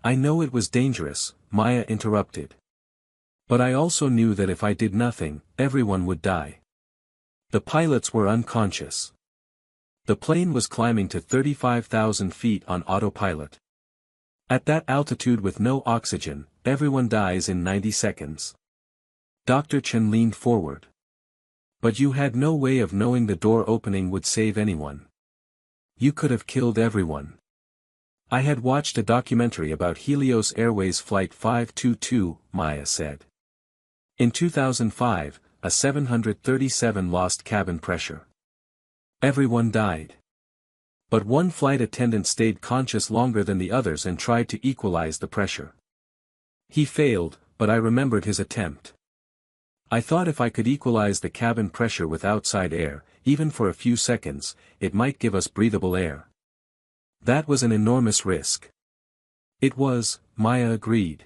I know it was dangerous, Maya interrupted. But I also knew that if I did nothing, everyone would die. The pilots were unconscious. The plane was climbing to 35,000 feet on autopilot. At that altitude with no oxygen, everyone dies in 90 seconds. Dr. Chen leaned forward. But you had no way of knowing the door opening would save anyone. You could have killed everyone. I had watched a documentary about Helios Airways Flight 522, Maya said. In 2005, a 737 lost cabin pressure. Everyone died. But one flight attendant stayed conscious longer than the others and tried to equalize the pressure. He failed, but I remembered his attempt. I thought if I could equalize the cabin pressure with outside air, even for a few seconds, it might give us breathable air. That was an enormous risk. It was, Maya agreed.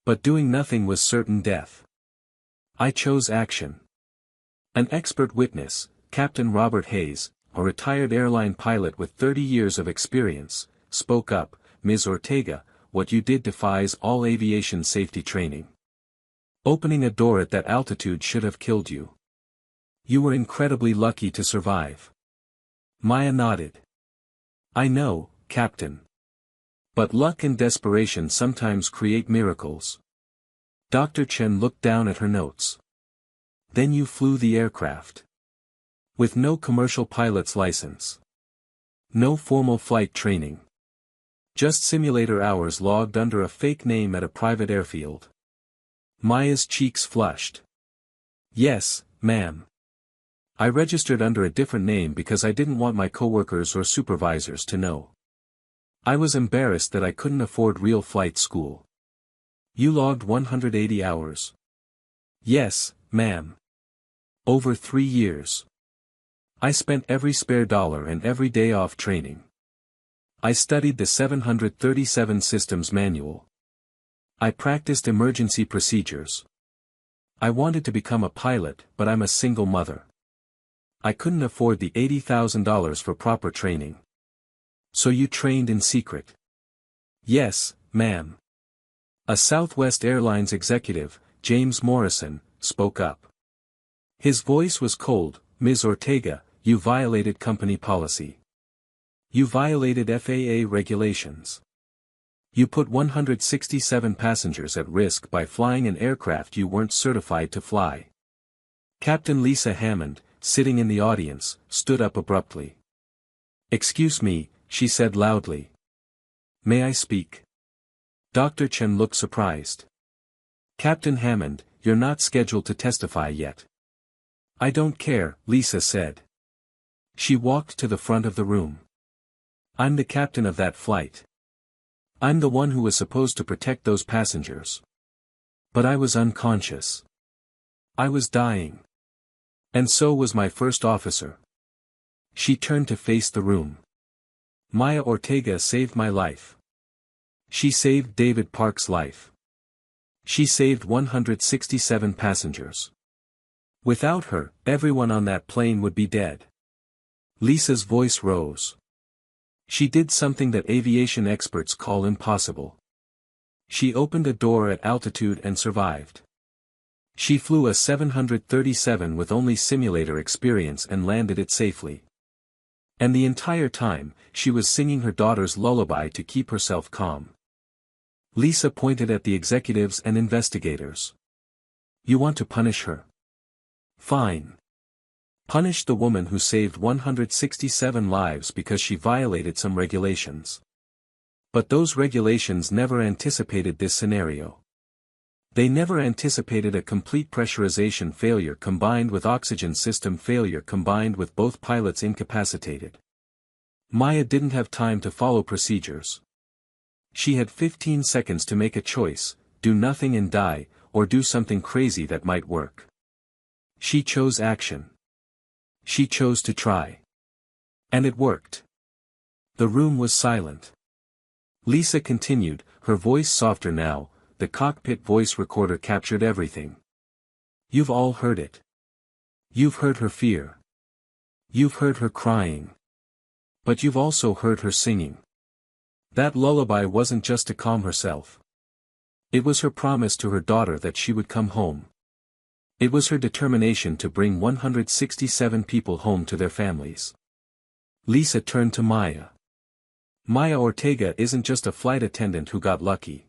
But doing nothing was certain death. I chose action. An expert witness, Captain Robert Hayes, a retired airline pilot with 30 years of experience, spoke up, "Ms. Ortega, what you did defies all aviation safety training. Opening a door at that altitude should have killed you. You were incredibly lucky to survive." Maya nodded. "I know, Captain. But luck and desperation sometimes create miracles." Dr. Chen looked down at her notes. "Then you flew the aircraft. With no commercial pilot's license. No formal flight training. Just simulator hours logged under a fake name at a private airfield." Maya's cheeks flushed. "Yes, ma'am. I registered under a different name because I didn't want my coworkers or supervisors to know. I was embarrassed that I couldn't afford real flight school." "You logged 180 hours. "Yes, ma'am. Over 3 years. I spent every spare dollar and every day off training. I studied the 737 Systems Manual. I practiced emergency procedures. I wanted to become a pilot, but I'm a single mother. I couldn't afford the $80,000 for proper training." "So you trained in secret?" "Yes, ma'am." A Southwest Airlines executive, James Morrison, spoke up. His voice was cold, "Ms. Ortega, you violated company policy. You violated FAA regulations. You put 167 passengers at risk by flying an aircraft you weren't certified to fly." Captain Lisa Hammond, sitting in the audience, stood up abruptly. "Excuse me," she said loudly. "May I speak?" Dr. Chen looked surprised. "Captain Hammond, you're not scheduled to testify yet." "I don't care," Lisa said. She walked to the front of the room. "I'm the captain of that flight. I'm the one who was supposed to protect those passengers. But I was unconscious. I was dying. And so was my first officer." She turned to face the room. "Maya Ortega saved my life. She saved David Park's life. She saved 167 passengers. Without her, everyone on that plane would be dead. Lisa's voice rose. She did something that aviation experts call impossible. She opened a door at altitude and survived. She flew a 737 with only simulator experience and landed it safely. And the entire time, she was singing her daughter's lullaby to keep herself calm. Lisa pointed at the executives and investigators. You want to punish her? Fine. Punish the woman who saved 167 lives because she violated some regulations. But those regulations never anticipated this scenario. They never anticipated a complete pressurization failure combined with oxygen system failure combined with both pilots incapacitated. Maya didn't have time to follow procedures. She had 15 seconds to make a choice, do nothing and die, or do something crazy that might work. She chose action. She chose to try. And it worked. The room was silent. Lisa continued, her voice softer now. The cockpit voice recorder captured everything. You've all heard it. You've heard her fear. You've heard her crying. But you've also heard her singing. That lullaby wasn't just to calm herself. It was her promise to her daughter that she would come home. It was her determination to bring 167 people home to their families. Lisa turned to Maya. Maya Ortega isn't just a flight attendant who got lucky.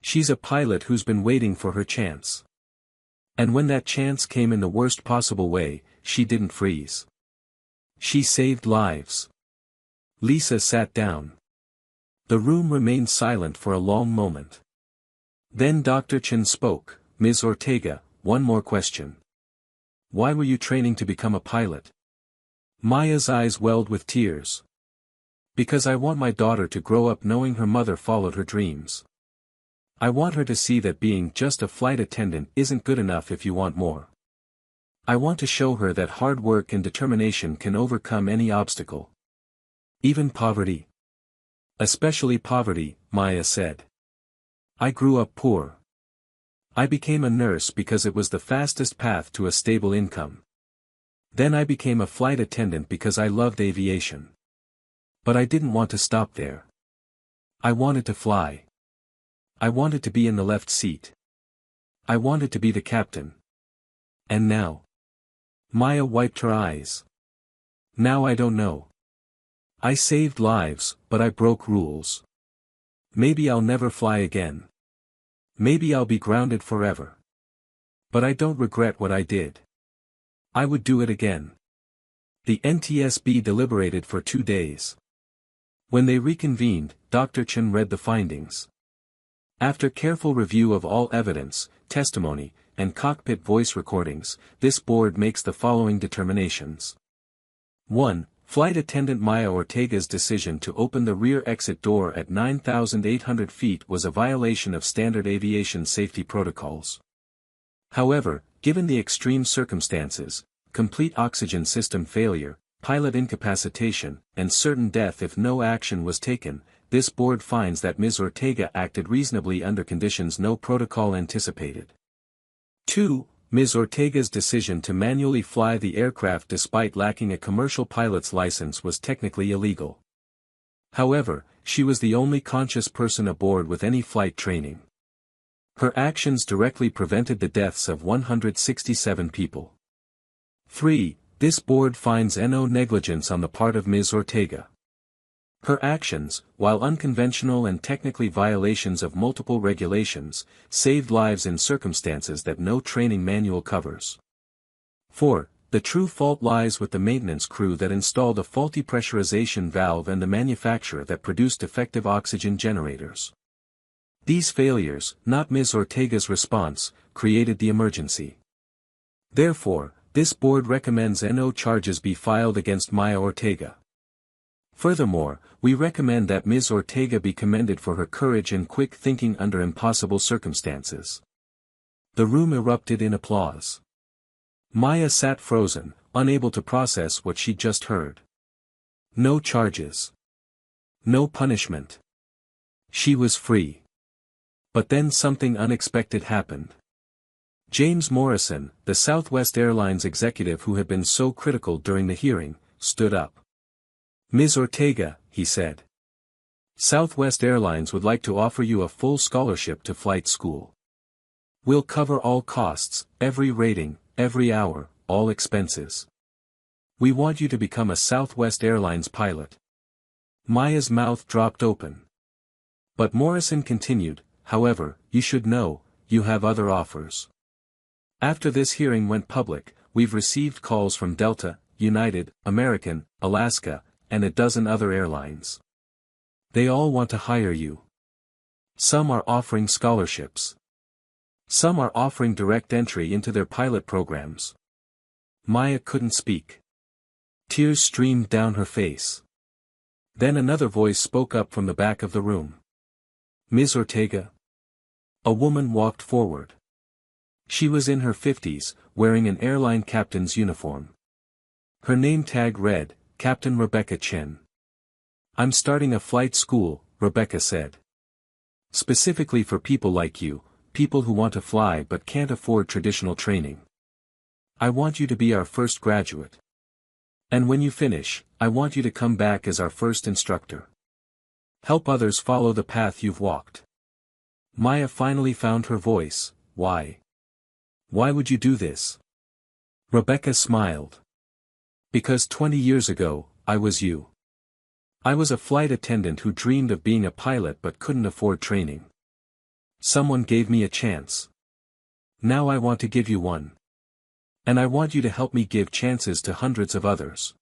She's a pilot who's been waiting for her chance. And when that chance came in the worst possible way, she didn't freeze. She saved lives. Lisa sat down. The room remained silent for a long moment. Then Dr. Chen spoke, Ms. Ortega, one more question. Why were you training to become a pilot? Maya's eyes welled with tears. Because I want my daughter to grow up knowing her mother followed her dreams. I want her to see that being just a flight attendant isn't good enough if you want more. I want to show her that hard work and determination can overcome any obstacle. Even poverty. Especially poverty, Maya said. I grew up poor. I became a nurse because it was the fastest path to a stable income. Then I became a flight attendant because I loved aviation. But I didn't want to stop there. I wanted to fly. I wanted to be in the left seat. I wanted to be the captain. And now? Maya wiped her eyes. Now I don't know. I saved lives, but I broke rules. Maybe I'll never fly again. Maybe I'll be grounded forever. But I don't regret what I did. I would do it again. The NTSB deliberated for 2 days. When they reconvened, Dr. Chen read the findings. After careful review of all evidence, testimony, and cockpit voice recordings, this board makes the following determinations. 1. Flight attendant Maya Ortega's decision to open the rear exit door at 9,800 feet was a violation of standard aviation safety protocols. However, given the extreme circumstances, complete oxygen system failure, pilot incapacitation, and certain death if no action was taken, this board finds that Ms. Ortega acted reasonably under conditions no protocol anticipated. 2. Ms. Ortega's decision to manually fly the aircraft despite lacking a commercial pilot's license was technically illegal. However, she was the only conscious person aboard with any flight training. Her actions directly prevented the deaths of 167 people. 3. This board finds no negligence on the part of Ms. Ortega. Her actions, while unconventional and technically violations of multiple regulations, saved lives in circumstances that no training manual covers. 4. The true fault lies with the maintenance crew that installed a faulty pressurization valve and the manufacturer that produced defective oxygen generators. These failures, not Ms. Ortega's response, created the emergency. Therefore, this board recommends no charges be filed against Maya Ortega. Furthermore, we recommend that Ms. Ortega be commended for her courage and quick thinking under impossible circumstances. The room erupted in applause. Maya sat frozen, unable to process what she'd just heard. No charges. No punishment. She was free. But then something unexpected happened. James Morrison, the Southwest Airlines executive who had been so critical during the hearing, stood up. "Ms. Ortega," he said. "Southwest Airlines would like to offer you a full scholarship to flight school. We'll cover all costs, every rating, every hour, all expenses. We want you to become a Southwest Airlines pilot." Maya's mouth dropped open. But Morrison continued, "However, you should know, you have other offers. After this hearing went public, we've received calls from Delta, United, American, Alaska, and a dozen other airlines. They all want to hire you. Some are offering scholarships. Some are offering direct entry into their pilot programs." Maya couldn't speak. Tears streamed down her face. Then another voice spoke up from the back of the room. "Ms. Ortega?" A woman walked forward. She was in her 50s, wearing an airline captain's uniform. Her name tag read, Captain Rebecca Chen. "I'm starting a flight school," Rebecca said. "Specifically for people like you, people who want to fly but can't afford traditional training. I want you to be our first graduate. And when you finish, I want you to come back as our first instructor. Help others follow the path you've walked." Maya finally found her voice. "Why? Why would you do this?" Rebecca smiled. "Because 20 years ago, I was you. I was a flight attendant who dreamed of being a pilot but couldn't afford training. Someone gave me a chance. Now I want to give you one. And I want you to help me give chances to hundreds of others."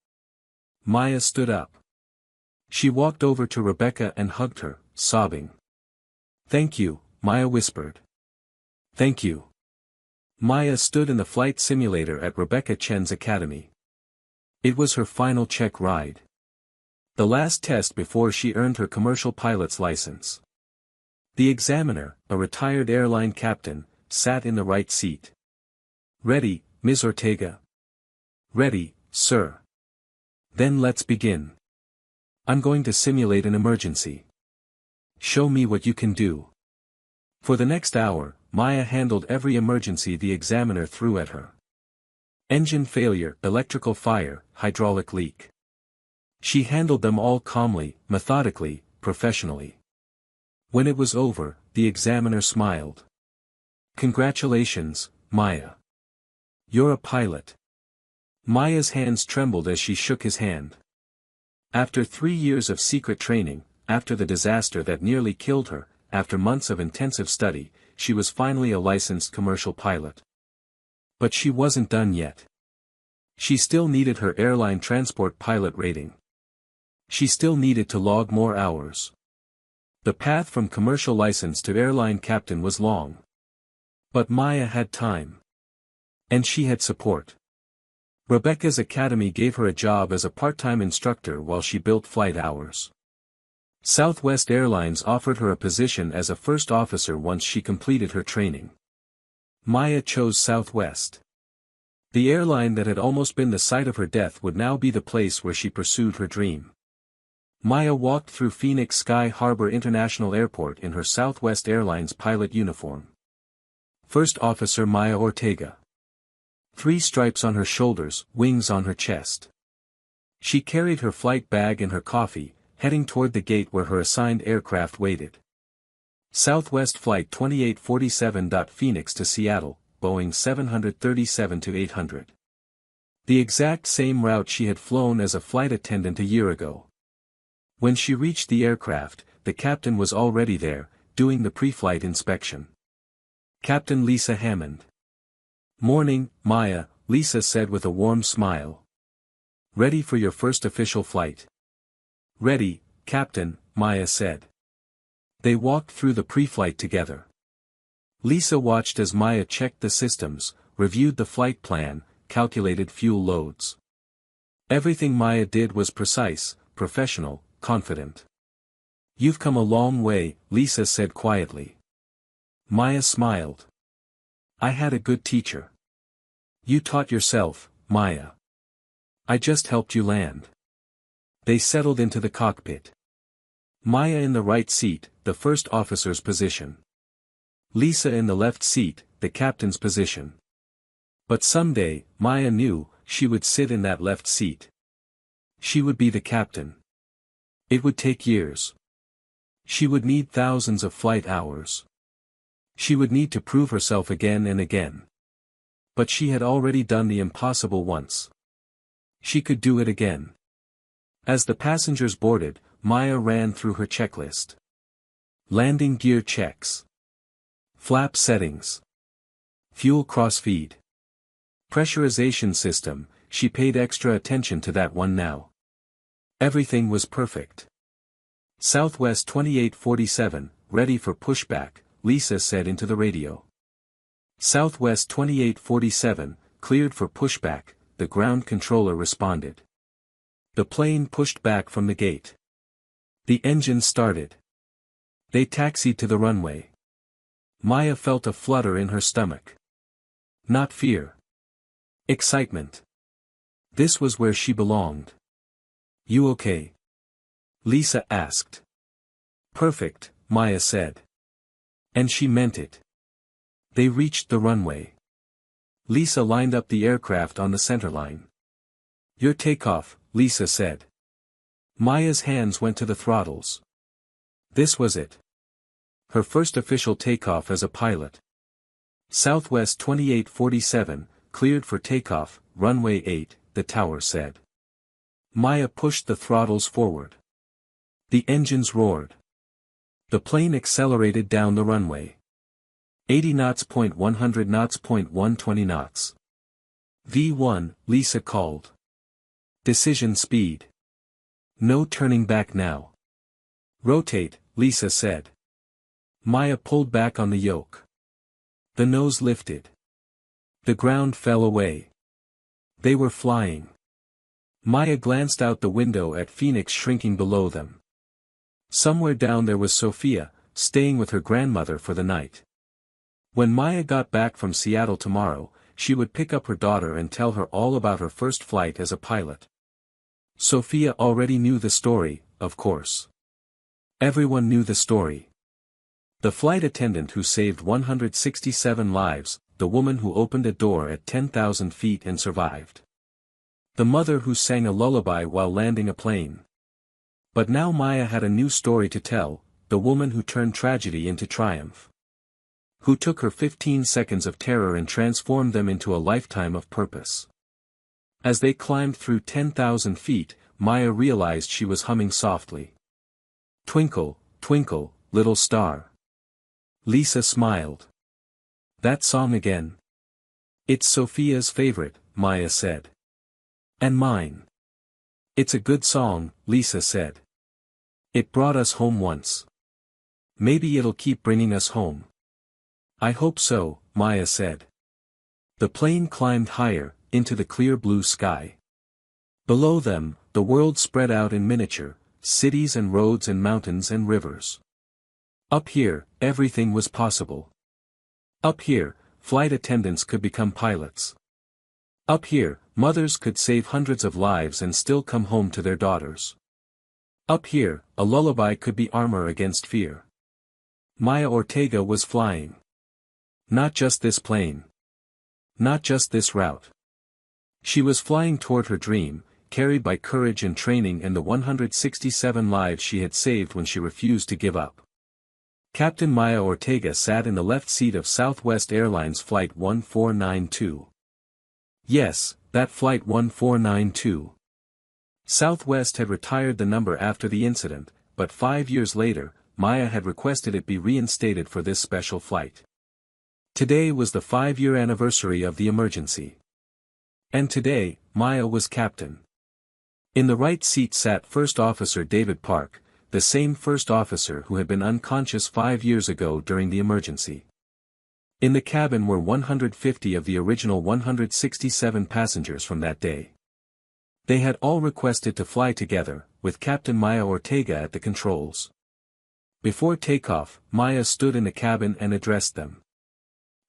Maya stood up. She walked over to Rebecca and hugged her, sobbing. "Thank you," Maya whispered. "Thank you." Maya stood in the flight simulator at Rebecca Chen's academy. It was her final check ride. The last test before she earned her commercial pilot's license. The examiner, a retired airline captain, sat in the right seat. "Ready, Ms. Ortega?" "Ready, sir." "Then let's begin. I'm going to simulate an emergency. Show me what you can do." For the next hour, Maya handled every emergency the examiner threw at her. Engine failure, electrical fire, hydraulic leak. She handled them all calmly, methodically, professionally. When it was over, the examiner smiled. "Congratulations, Maya. You're a pilot." Maya's hands trembled as she shook his hand. After 3 years of secret training, after the disaster that nearly killed her, after months of intensive study, she was finally a licensed commercial pilot. But she wasn't done yet. She still needed her airline transport pilot rating. She still needed to log more hours. The path from commercial license to airline captain was long. But Maya had time. And she had support. Rebecca's academy gave her a job as a part-time instructor while she built flight hours. Southwest Airlines offered her a position as a first officer once she completed her training. Maya chose Southwest. The airline that had almost been the site of her death would now be the place where she pursued her dream. Maya walked through Phoenix Sky Harbor International Airport in her Southwest Airlines pilot uniform. First Officer Maya Ortega. 3 stripes on her shoulders, wings on her chest. She carried her flight bag and her coffee, heading toward the gate where her assigned aircraft waited. Southwest Flight 2847. Phoenix to Seattle, Boeing 737-800. The exact same route she had flown as a flight attendant a year ago. When she reached the aircraft, the captain was already there, doing the pre-flight inspection. Captain Lisa Hammond. "Morning, Maya," Lisa said with a warm smile. "Ready for your first official flight?" "Ready, Captain," Maya said. They walked through the pre-flight together. Lisa watched as Maya checked the systems, reviewed the flight plan, calculated fuel loads. Everything Maya did was precise, professional, confident. "You've come a long way," Lisa said quietly. Maya smiled. "I had a good teacher." "You taught yourself, Maya. I just helped you land." They settled into the cockpit. Maya in the right seat, the first officer's position. Lisa in the left seat, the captain's position. But someday, Maya knew, she would sit in that left seat. She would be the captain. It would take years. She would need thousands of flight hours. She would need to prove herself again and again. But she had already done the impossible once. She could do it again. As the passengers boarded, Maya ran through her checklist. Landing gear checks. Flap settings. Fuel crossfeed. Pressurization system, she paid extra attention to that one now. Everything was perfect. Southwest 2847, ready for pushback, Lisa said into the radio. Southwest 2847, cleared for pushback, the ground controller responded. The plane pushed back from the gate. The engine started. They taxied to the runway. Maya felt a flutter in her stomach. Not fear. Excitement. This was where she belonged. You okay? Lisa asked. Perfect, Maya said. And she meant it. They reached the runway. Lisa lined up the aircraft on the centerline. Your takeoff, Lisa said. Maya's hands went to the throttles. This was it. Her first official takeoff as a pilot. Southwest 2847, cleared for takeoff, runway 8, the tower said. Maya pushed the throttles forward. The engines roared. The plane accelerated down the runway. 80 knots, 100 knots, 120 knots. V1, Lisa called. Decision speed. No turning back now. Rotate, Lisa said. Maya pulled back on the yoke. The nose lifted. The ground fell away. They were flying. Maya glanced out the window at Phoenix shrinking below them. Somewhere down there was Sophia, staying with her grandmother for the night. When Maya got back from Seattle tomorrow, she would pick up her daughter and tell her all about her first flight as a pilot. Sophia already knew the story, of course. Everyone knew the story. The flight attendant who saved 167 lives, the woman who opened a door at 10,000 feet and survived. The mother who sang a lullaby while landing a plane. But now Maya had a new story to tell, the woman who turned tragedy into triumph. Who took her 15 seconds of terror and transformed them into a lifetime of purpose. As they climbed through 10,000 feet, Maya realized she was humming softly. Twinkle, twinkle, little star. Lisa smiled. That song again. It's Sophia's favorite, Maya said. And mine. It's a good song, Lisa said. It brought us home once. Maybe it'll keep bringing us home. I hope so, Maya said. The plane climbed higher, into the clear blue sky. Below them, the world spread out in miniature, cities and roads and mountains and rivers. Up here, everything was possible. Up here, flight attendants could become pilots. Up here, mothers could save hundreds of lives and still come home to their daughters. Up here, a lullaby could be armor against fear. Maya Ortega was flying. Not just this plane. Not just this route. She was flying toward her dream, carried by courage and training and the 167 lives she had saved when she refused to give up. Captain Maya Ortega sat in the left seat of Southwest Airlines Flight 1492. Yes, that Flight 1492. Southwest had retired the number after the incident, but 5 years later, Maya had requested it be reinstated for this special flight. Today was the 5-year anniversary of the emergency. And today, Maya was captain. In the right seat sat First Officer David Park, the same first officer who had been unconscious 5 years ago during the emergency. In the cabin were 150 of the original 167 passengers from that day. They had all requested to fly together, with Captain Maya Ortega at the controls. Before takeoff, Maya stood in the cabin and addressed them.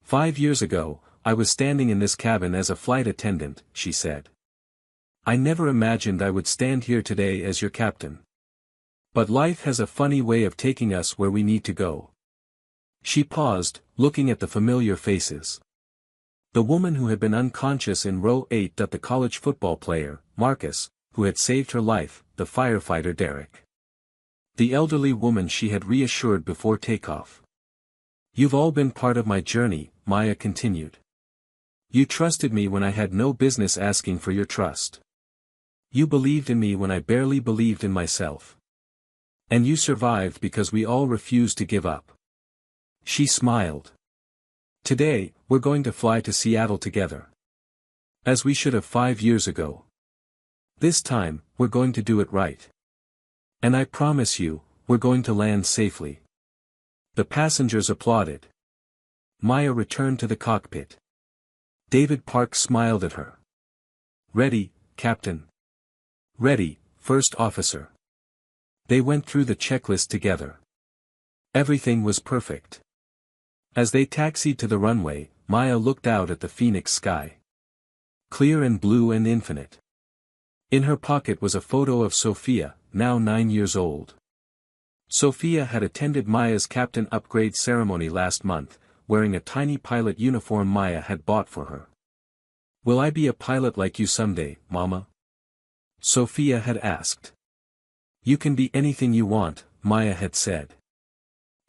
5 years ago, I was standing in this cabin as a flight attendant, she said. I never imagined I would stand here today as your captain. But life has a funny way of taking us where we need to go. She paused, looking at the familiar faces. The woman who had been unconscious in row 8, the college football player, Marcus, who had saved her life, the firefighter Derek. The elderly woman she had reassured before takeoff. "You've all been part of my journey," Maya continued. "You trusted me when I had no business asking for your trust. You believed in me when I barely believed in myself. And you survived because we all refused to give up." She smiled. "Today, we're going to fly to Seattle together. As we should have 5 years ago. This time, we're going to do it right. And I promise you, we're going to land safely." The passengers applauded. Maya returned to the cockpit. David Park smiled at her. "Ready, Captain." "Ready, First Officer." They went through the checklist together. Everything was perfect. As they taxied to the runway, Maya looked out at the Phoenix sky. Clear and blue and infinite. In her pocket was a photo of Sophia, now 9 years old. Sophia had attended Maya's captain upgrade ceremony last month, wearing a tiny pilot uniform Maya had bought for her. "Will I be a pilot like you someday, Mama?" Sophia had asked. "You can be anything you want," Maya had said.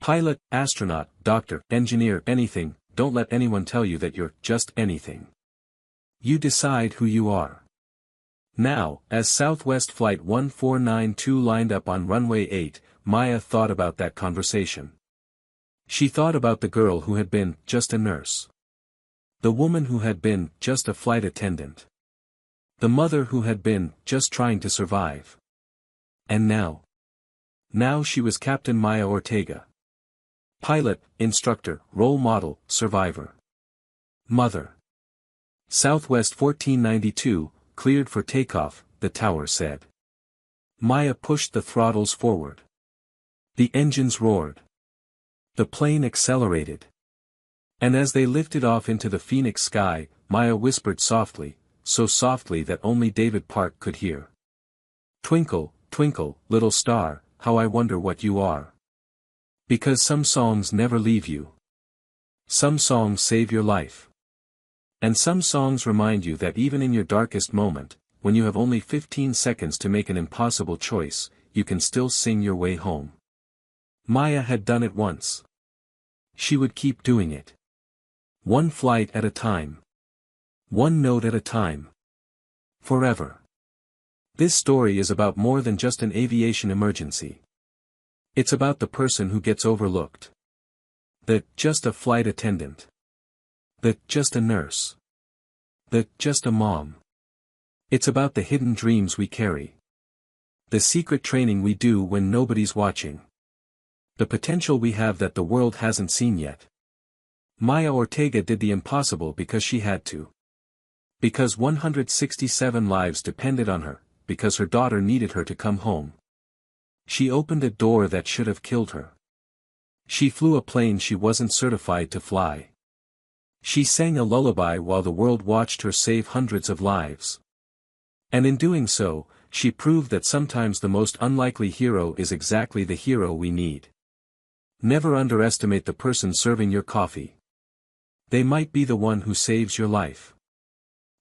"Pilot, astronaut, doctor, engineer, anything, don't let anyone tell you that you're just anything. You decide who you are." Now, as Southwest Flight 1492 lined up on runway 8, Maya thought about that conversation. She thought about the girl who had been just a nurse. The woman who had been just a flight attendant. The mother who had been just trying to survive. And now? Now she was Captain Maya Ortega. Pilot, instructor, role model, survivor. Mother. Southwest 1492, cleared for takeoff, the tower said. Maya pushed the throttles forward. The engines roared. The plane accelerated. And as they lifted off into the Phoenix sky, Maya whispered softly, so softly that only David Park could hear. "Twinkle, twinkle, little star, how I wonder what you are." Because some songs never leave you. Some songs save your life. And some songs remind you that even in your darkest moment, when you have only 15 seconds to make an impossible choice, you can still sing your way home. Maya had done it once. She would keep doing it. One flight at a time. One note at a time. Forever. This story is about more than just an aviation emergency. It's about the person who gets overlooked. The just a flight attendant. The just a nurse. The just a mom. It's about the hidden dreams we carry. The secret training we do when nobody's watching. The potential we have that the world hasn't seen yet. Maya Ortega did the impossible because she had to. Because 167 lives depended on her, because her daughter needed her to come home. She opened a door that should have killed her. She flew a plane she wasn't certified to fly. She sang a lullaby while the world watched her save hundreds of lives. And in doing so, she proved that sometimes the most unlikely hero is exactly the hero we need. Never underestimate the person serving your coffee. They might be the one who saves your life.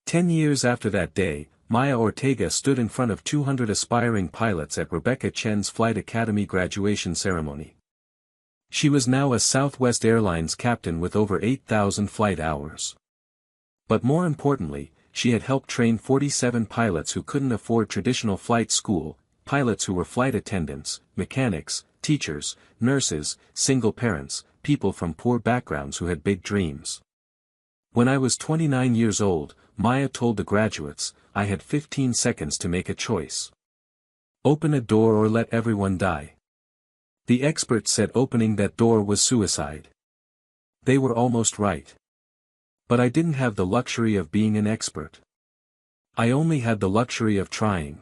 10 years after that day, Maya Ortega stood in front of 200 aspiring pilots at Rebecca Chen's Flight Academy graduation ceremony. She was now a Southwest Airlines captain with over 8,000 flight hours. But more importantly, she had helped train 47 pilots who couldn't afford traditional flight school, pilots who were flight attendants, mechanics, teachers, nurses, single parents, people from poor backgrounds who had big dreams. When I was 29 years old, Maya told the graduates, I had 15 seconds to make a choice. Open a door or let everyone die. The experts said opening that door was suicide. They were almost right. But I didn't have the luxury of being an expert. I only had the luxury of trying.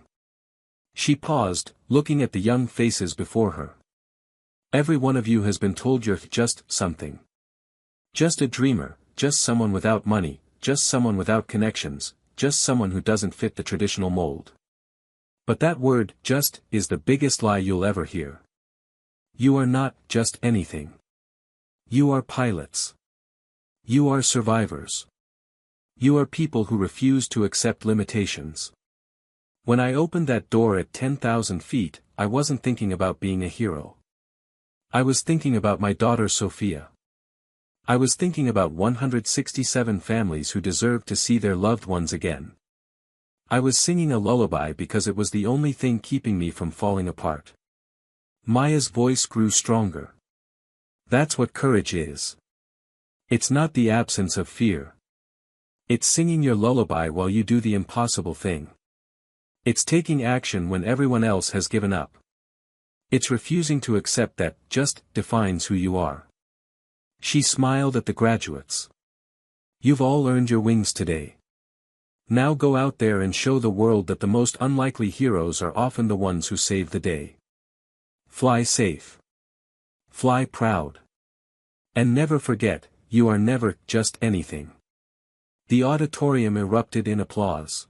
She paused, looking at the young faces before her. Every one of you has been told you're just something. Just a dreamer, just someone without money, just someone without connections, just someone who doesn't fit the traditional mold. But that word, just, is the biggest lie you'll ever hear. You are not just anything. You are pilots. You are survivors. You are people who refuse to accept limitations. When I opened that door at 10,000 feet, I wasn't thinking about being a hero. I was thinking about my daughter Sophia. I was thinking about 167 families who deserved to see their loved ones again. I was singing a lullaby because it was the only thing keeping me from falling apart. Maya's voice grew stronger. That's what courage is. It's not the absence of fear. It's singing your lullaby while you do the impossible thing. It's taking action when everyone else has given up. It's refusing to accept that just defines who you are. She smiled at the graduates. You've all earned your wings today. Now go out there and show the world that the most unlikely heroes are often the ones who save the day. Fly safe. Fly proud. And never forget, you are never just anything. The auditorium erupted in applause.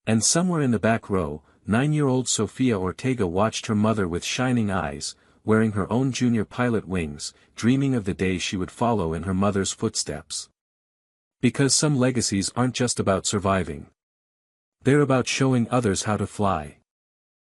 And somewhere in the back row, 9-year-old Sofia Ortega watched her mother with shining eyes, wearing her own junior pilot wings, dreaming of the day she would follow in her mother's footsteps. Because some legacies aren't just about surviving. They're about showing others how to fly.